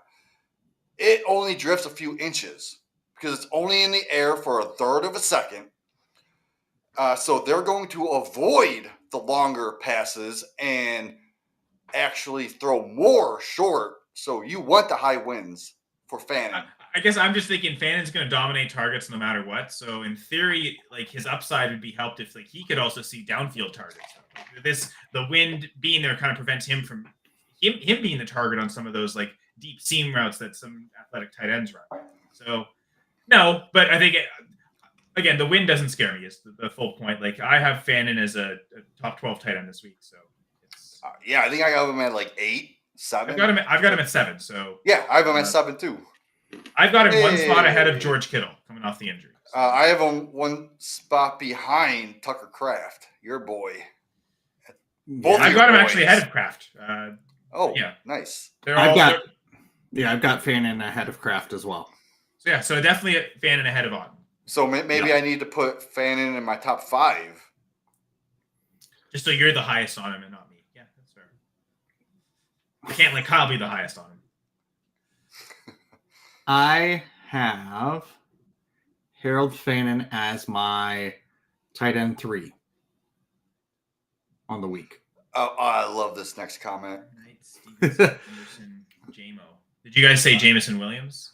It only drifts a few inches because it's only in the air for a third of a second. So they're going to avoid the longer passes and actually throw more short. So you want the high winds for Fannin. I guess I'm just thinking Fannin's going to dominate targets no matter what. So in theory, his upside would be helped if he could also see downfield targets. The wind being there kind of prevents him from him being the target on some of those deep seam routes that some athletic tight ends run. So no, but I think again the wind doesn't scare me. Is the full point. I have Fannin as a top 12 tight end this week. So it's I think I have him at 8, 7. I've got him at 7. So yeah, I have him at 7 too. I've got him one spot ahead of George Kittle coming off the injury. I have him one spot behind Tucker Kraft, your boy. I've got him actually ahead of Kraft. Yeah, nice. I've got Fannin ahead of Kraft as well. So definitely Fannin ahead of Otten. So maybe I need to put Fannin in my top 5. Just so you're the highest on him and not me. Yeah, that's fair. I can't let Kyle be the highest on him. I have Harold Fannin as my tight end 3 on the week. Oh, I love this next comment. Jamo. Did you guys say Jameson Williams?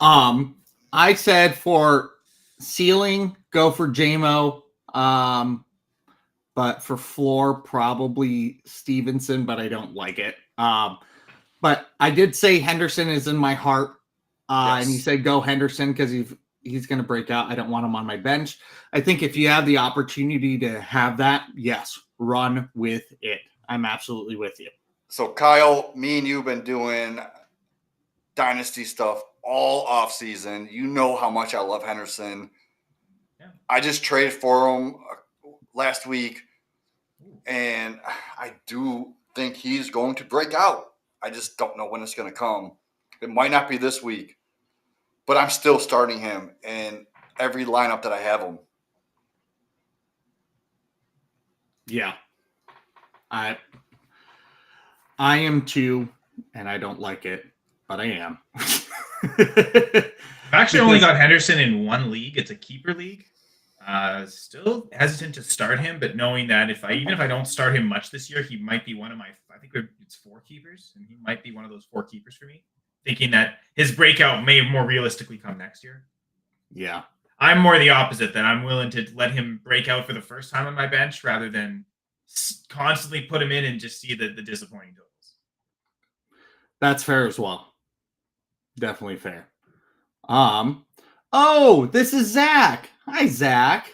I said for ceiling, go for Jamo. But for floor, probably Stevenson, but I don't like it. But I did say Henderson is in my heart. And he Yes. said go Henderson because he's going to break out. I don't want him on my bench. I think if you have the opportunity to have that, yes, run with it. I'm absolutely with you. So Kyle, me and you've been doing dynasty stuff all off season. You know how much I love Henderson. Yeah. I just traded for him last week, and I do think he's going to break out. I just don't know when it's going to come. It might not be this week, but I'm still starting him in every lineup that I have him. Yeah. I am too, and I don't like it, but I am. I've actually only got Henderson in one league. It's a keeper league. Still hesitant to start him, but knowing that even if I don't start him much this year, he might be one of my. I think it's 4 keepers, and he might be one of those 4 keepers for me. Thinking that his breakout may more realistically come next year. Yeah, I'm more the opposite. That I'm willing to let him break out for the first time on my bench rather than constantly put him in and just see the disappointing totals. That's fair as well. Definitely fair. Oh, this is Zach. Hi, Zach.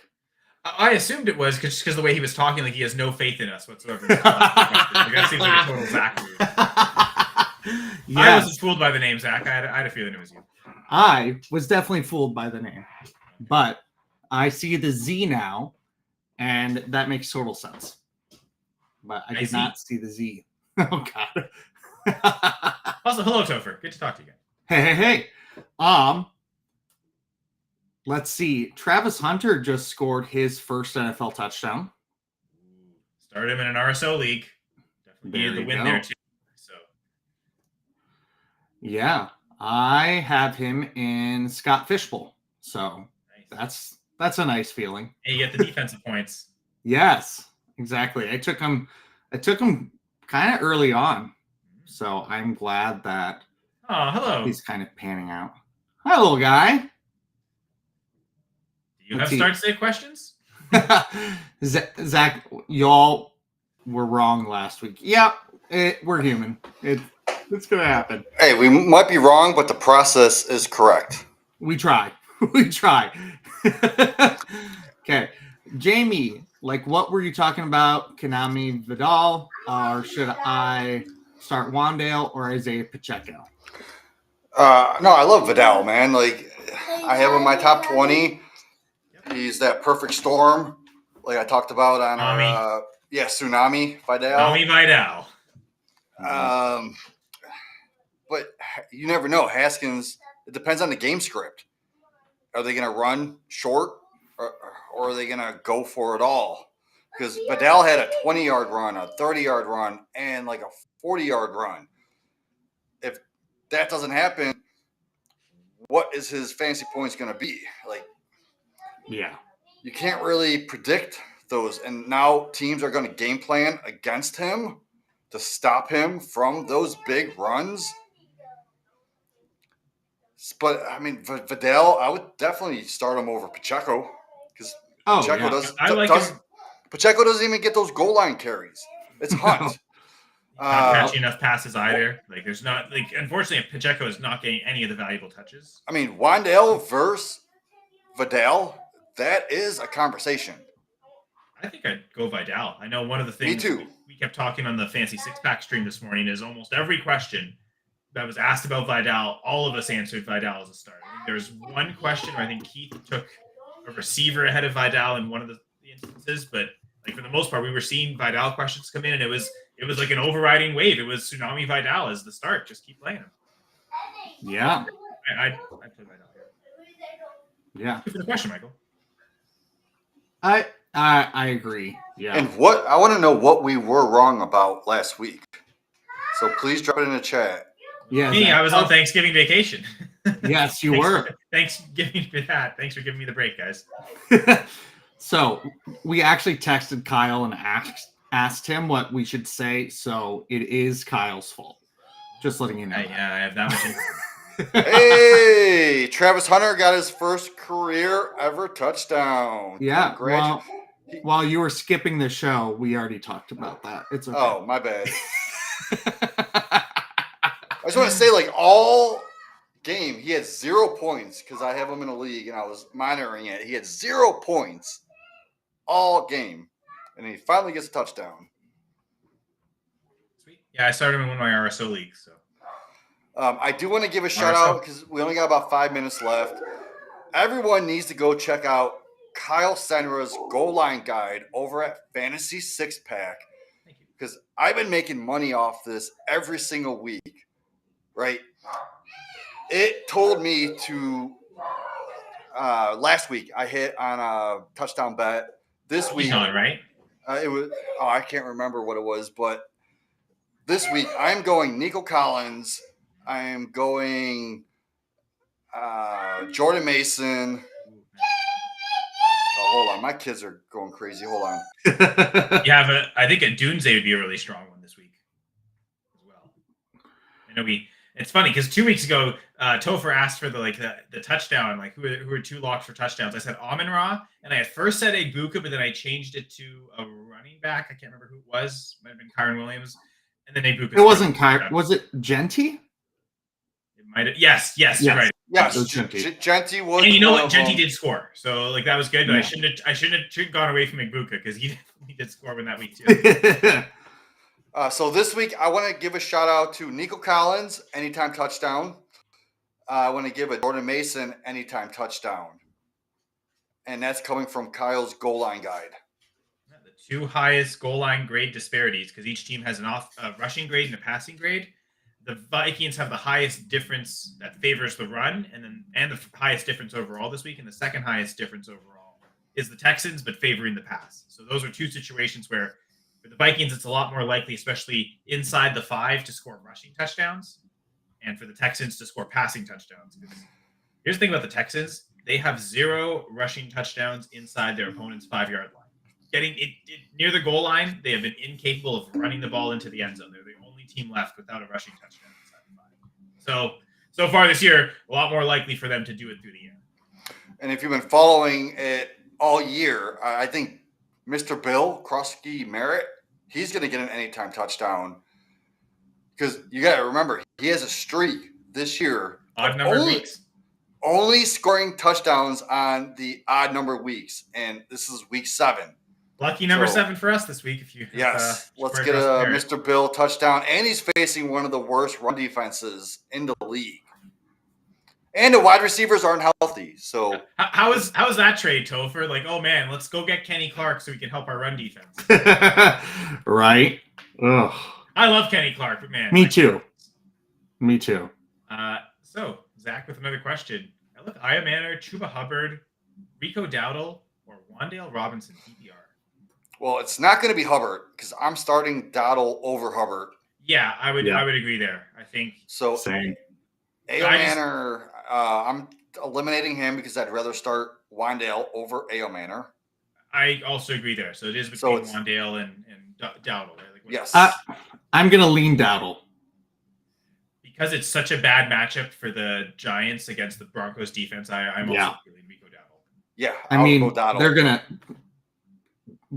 I assumed it was because of the way he was talking, like he has no faith in us whatsoever. Like, that seems like a total Zach move. Yes. I wasn't fooled by the name, Zach. I had a feeling it was you. I was definitely fooled by the name, but I see the Z now, and that makes total sense. But I did not see the Z. Oh, God. Also, hello, Topher. Good to talk to you Hey, again. hey. Let's see. Travis Hunter just scored his first NFL touchdown. Started him in an RSO league. Definitely needed the win there, too. So, yeah. I have him in Scott Fishbowl. So nice. That's a nice feeling. And you get the defensive points. Yes, exactly. I took him kind of early on. So I'm glad that he's kind of panning out. Hi, little guy. Do you have start-sit questions? Zach, y'all were wrong last week. Yep, we're human. It's going to happen. Hey, we might be wrong, but the process is correct. We try. We try. Okay. Jamie, what were you talking about? Konami Vidal, or should I start Wandale or Isaiah Pacheco? No, I love Vidal, man. I have him in my top 20. He's that perfect storm, like I talked about on Tsunami Vidal. Tsunami Vidal. But you never know. Haskins, it depends on the game script. Are they going to run short or are they going to go for it all? Because Vidal had a 20-yard run, a 30-yard run, and a 40-yard run. If that doesn't happen, what is his fantasy points going to be? Yeah. You can't really predict those. And now teams are going to game plan against him to stop him from those big runs. But, I mean, Vidal, I would definitely start him over Pacheco. Because Pacheco Pacheco doesn't even get those goal line carries. It's Hunt. Not catching enough passes either. There's not unfortunately Pacheco is not getting any of the valuable touches. I mean, Wandale versus Vidal, that is a conversation. I think I'd go Vidal. I know one of the things we kept talking on the Fancy Six Pack stream this morning is almost every question that was asked about Vidal, all of us answered Vidal as a start. I think there was one question where I think Keith took a receiver ahead of Vidal in one of the instances, but for the most part, we were seeing Vidal questions come in, and it was like an overriding wave. It was Tsunami Vidal as the start. Just keep playing him. Yeah. I'd play Vidal here. Yeah. Thank you for the question, Michael. I agree. Yeah. And I want to know what we were wrong about last week. So please drop it in the chat. Yeah. Me, I was on Thanksgiving vacation. Yes, you were. Thanks for giving me that. Thanks for giving me the break, guys. So we actually texted Kyle and asked him what we should say. So it is Kyle's fault. Just letting you know. Yeah, I have that much. Hey, Travis Hunter got his first career ever touchdown. Yeah. While you were skipping the show, we already talked about that. It's okay. Oh, my bad. I just want to say, like, all game, he had 0 points because I have him in a league and I was monitoring it. He had 0 points all game, and he finally gets a touchdown. Sweet. Yeah, I started him in one of my RSO leagues. So I do want to give a shout out because we only got about 5 minutes left. Everyone needs to go check out Kyle Senra's goal line guide over at Fantasy Six Pack because I've been making money off this every single week. Right? It told me to last week I hit on a touchdown bet. This week, right? It was I can't remember what it was, but this week I'm going Nico Collins. I am going Jordan Mason. Oh, hold on, my kids are going crazy. Hold on. You have I think a Doomsday would be a really strong one this week as well. I know it's funny because 2 weeks ago, Topher asked for the touchdown, like who are 2 locks for touchdowns. I said Amon-Ra, and I at first said Egbuka, but then I changed it to a running back. I can't remember who it was. Might have been Kyron Williams, and then Egbuka. It wasn't Kyron. Was it Genty? It might have. Yes, you're right. Yes, Genty was. And you know what? Genty did score, so like that was good. But yeah. I shouldn't have gone away from Egbuka because he did score in that week too. So this week, I want to give a shout out to Nico Collins, anytime touchdown. I want to give a Jordan Mason, anytime touchdown. And that's coming from Kyle's goal line guide. The 2 highest goal line grade disparities because each team has a rushing grade and a passing grade. The Vikings have the highest difference that favors the run, and the highest difference overall this week. And the second highest difference overall is the Texans, but favoring the pass. So those are 2 situations where for the Vikings, it's a lot more likely, especially inside the 5, to score rushing touchdowns, and for the Texans to score passing touchdowns. Here's the thing about the Texans. They have 0 rushing touchdowns inside their opponent's 5-yard line. Getting it near the goal line, they have been incapable of running the ball into the end zone. They're the only team left without a rushing touchdown inside the 5. So far this year, a lot more likely for them to do it through the air. And if you've been following it all year, I think Mr. Bill Krosky Merritt, he's going to get an anytime touchdown because you got to remember he has a streak this year. Odd number weeks. Only scoring touchdowns on the odd number weeks, and this is week 7. Lucky number 7 for us this week. If you let's get a Mr. Bill touchdown, and he's facing one of the worst run defenses in the league. And the wide receivers aren't healthy. So how is that trade, Topher? Like, oh man, let's go get Kenny Clark so we can help our run defense. Right? Ugh. I love Kenny Clark, but man. Me too. So Zach with another question. I look Aya Manor, Chuba Hubbard, Rico Dowdle, or Wan'Dale Robinson PPR. Well, it's not going to be Hubbard because I'm starting Dowdle over Hubbard. Yeah, I would agree there. I think so. Same. Aya Manor. I'm eliminating him because I'd rather start Wan'Dale over Aya Manor. I also agree there. So it is between Wan'Dale and Dowdle. Right? Yes. I'm going to lean Dowdle. Because it's such a bad matchup for the Giants against the Broncos defense, I'm also feeling Rico Dowdle. Yeah. I mean, they're going to.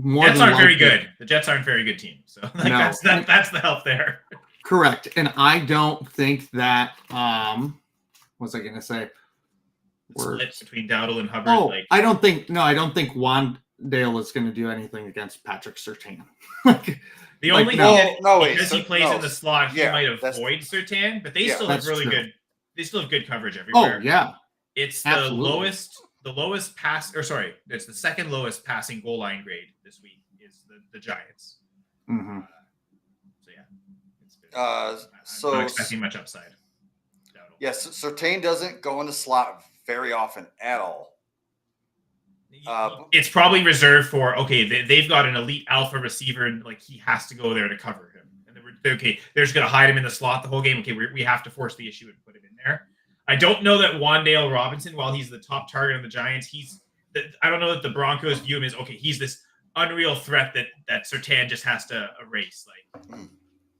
Jets aren't very good. The Jets aren't a very good team. So that's the help there. Correct. And I don't think that what was I gonna say? Split between Dowdle and Hubbard. Oh, I don't think Wan'Dale is gonna do anything against Patrick Surtain. The only thing because he plays in the slot, he might avoid Surtain, but they still have good. They still have good coverage everywhere. Oh yeah. It's the lowest pass, or sorry, it's the second lowest passing goal line grade this week is the Giants. Mm-hmm. I'm not expecting much upside. Yes, Surtain doesn't go in the slot very often at all. It's probably reserved for they've got an elite alpha receiver and like he has to go there to cover him. And they're just going to hide him in the slot the whole game. Okay, we have to force the issue and put him in there. I don't know that Wan'Dale Robinson, while he's the top target of the Giants, I don't know that the Broncos view him as he's this unreal threat that Surtain just has to erase. Like,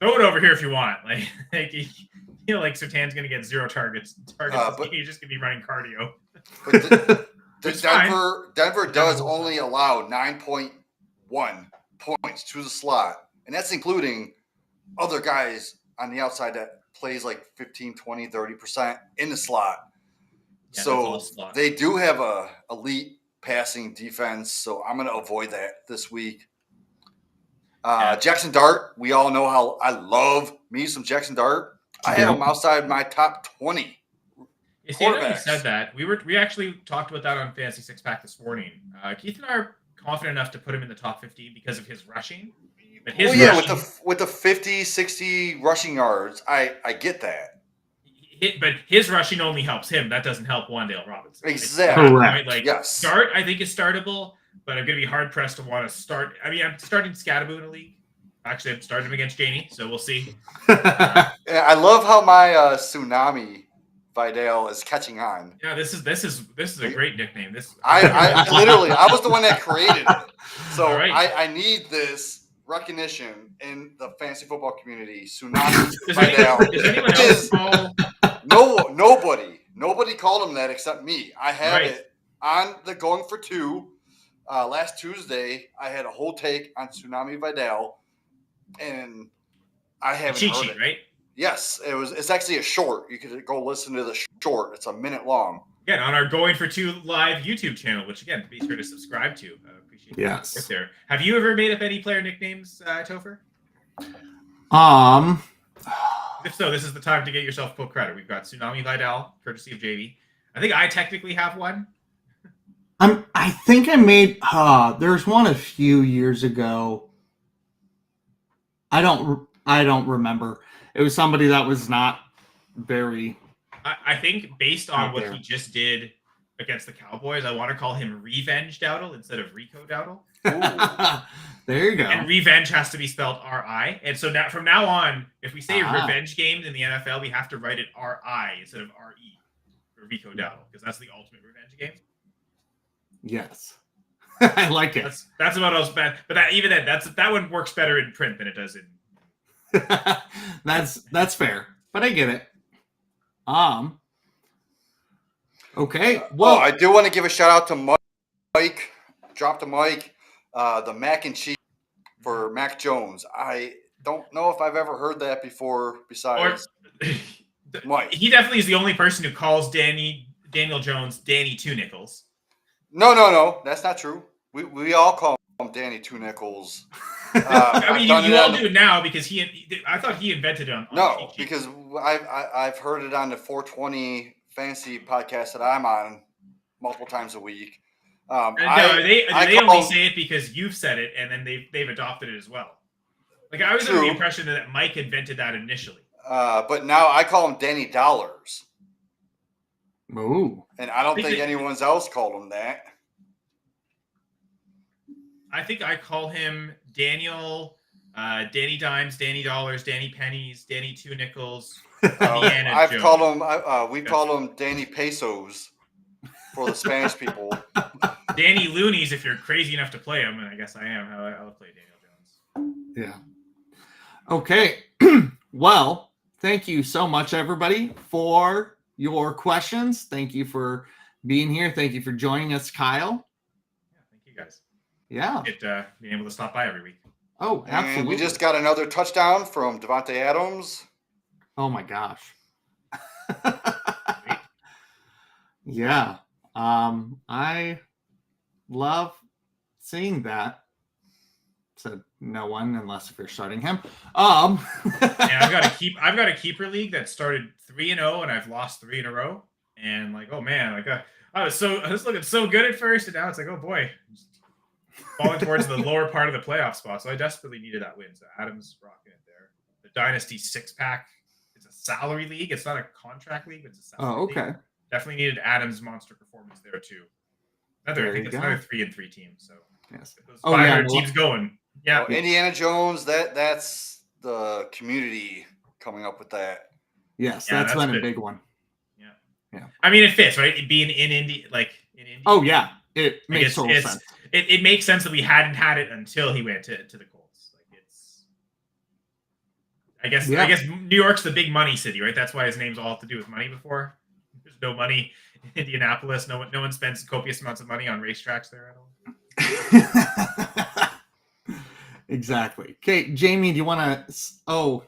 throw it over here if you want. Like Surtain's going to get 0 targets. But he's just going to be running cardio. But Denver does only allow 9.1 points to the slot, and that's including other guys on the outside that plays like 15, 20, 30% in the slot. Yeah, So slot. they do have a elite passing defense. So I'm going to avoid that this week. Jackson Dart, we all know how I love me some Jackson Dart. I have him outside my top 20. You see, I know you said that. We actually talked about that on Fantasy Six Pack this morning. Keith and I are confident enough to put him in the top 15 because of his rushing. But his rushing, with the 50, 60 rushing yards, I get that. But his rushing only helps him. That doesn't help Wan'Dale Robinson. Exactly. Correct. Like, yes. Dart, I think, is startable, but I'm going to be hard-pressed to want to start. I mean, I'm starting Scadaboo in a league. Actually, I'm starting him against Janie, so we'll see. I love how my Tsunami Vidal is catching on. Yeah, this is a great nickname. I was the one that created it. So right. I need this recognition in the fantasy football community. Tsunami Vidal. Does anyone else call? Nobody called him that except me. I have it on the Going for Two. Last Tuesday, I had a whole take on Tsunami Vidal, and I haven't heard it. Right? Yes, it's actually a short. You could go listen to the short. It's a minute long. Again, on our Going for Two live YouTube channel, which again, be sure to subscribe to. Appreciate it. There. Have you ever made up any player nicknames, Topher? If so, this is the time to get yourself full credit. We've got Tsunami Vidal, courtesy of JV. I think I technically have one. I think I made. There's one a few years ago. I don't remember. It was somebody that was not very. I think based on what he just did against the Cowboys, I want to call him Revenge Dowdle instead of Rico Dowdle. There you go. And revenge has to be spelled R-I. And so now, from now on, if we say revenge games in the NFL, we have to write it R-I instead of R-E for Rico Dowdle, because that's the ultimate revenge game. Yes. I like it. That's about as bad. But that one works better in print than it does in. That's fair. But I get it. Okay. Well, I do want to give a shout out to Mike. Drop the mic. The mac and cheese for Mac Jones. I don't know if I've ever heard that before. Besides, Mike, he definitely is the only person who calls Daniel Jones Danny Two Nickels. No, that's not true. We all call him Danny Two Nickels. I mean, you all do it now because I thought he invented it. No, because I've heard it on the 420 fantasy podcast that I'm on multiple times a week. They only say it because you've said it, and then they've adopted it as well. Like I was under the impression that Mike invented that initially. But now I call him Danny Dollars. Ooh. And I don't think anyone else called him that. I think I call him Daniel, Danny Dimes, Danny Dollars, Danny Pennies, Danny Two Nickels. I've called him. We call him Danny Pesos for the Spanish people. Danny Loonies, if you're crazy enough to play him, and I guess I am. I'll play Daniel Jones. Yeah. Okay. Well, thank you so much, everybody, for your questions. Thank you for being here. Thank you for joining us, Kyle. Yeah, thank you guys. Yeah. Being able to stop by every week. Oh, absolutely. And we just got another touchdown from Devontae Adams. Oh my gosh. Yeah. I love seeing that. Said no one unless if you're starting him. And I've got a keeper league that started 3-0 and I've lost 3 in a row. And like, oh man, like I was looking so good at first, and now it's like, oh boy, falling towards the lower part of the playoff spot. So I desperately needed that win. So Adams rocking it there. The Dynasty 6-pack. It's a salary league. It's not a contract league. It's a salary league. Okay. Definitely needed Adams' monster performance there too. I think it's another 3-3 team. So yes. Those 500 teams going. Yeah. Well, Indiana Jones. That's the community coming up with that. Yes, that's been a big one. Yeah. I mean, it fits, right? It being in Indy. Oh yeah, it makes total sense. It makes sense that we hadn't had it until he went to the Colts. Like I guess New York's the big money city, right? That's why his name's all to do with money. Before there's no money in Indianapolis. No one spends copious amounts of money on racetracks there at all. Exactly. Okay, Jamie, do you want to? Oh,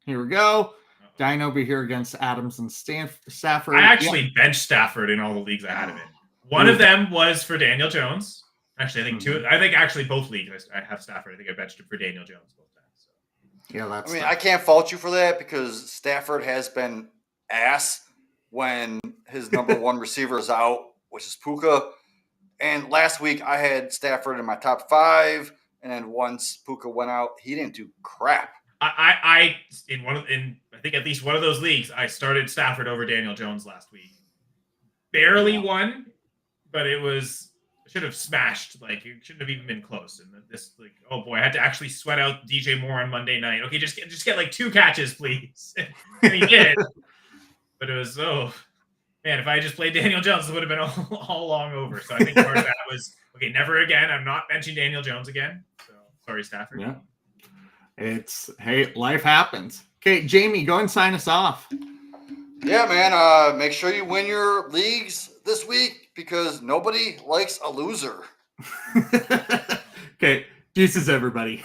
here we go. Dying over here against Adams and Stafford. I actually benched Stafford in all the leagues I had him in. One of them was for Daniel Jones. Actually, I think two. I think actually both leagues I have Stafford. I think I benched him for Daniel Jones both times. So. Yeah, that's. I mean, I can't fault you for that because Stafford has been ass when his number one receiver is out, which is Puka. And last week I had Stafford in my top 5, and then once Puka went out, he didn't do crap. I think at least one of those leagues, I started Stafford over Daniel Jones last week. Barely won, but it was should have smashed. Like it shouldn't have even been close. And this, like, oh boy, I had to actually sweat out DJ Moore on Monday night. Okay, just get like 2 catches, please. And he did. But it was man, if I just played Daniel Jones, it would have been all long over. So I think part of that was okay. Never again. I'm not benching Daniel Jones again. So sorry, Stafford. Yeah. Hey, life happens. Okay, Jamie, go and sign us off. Yeah, man. Make sure you win your leagues this week because nobody likes a loser. Okay, deuces, everybody.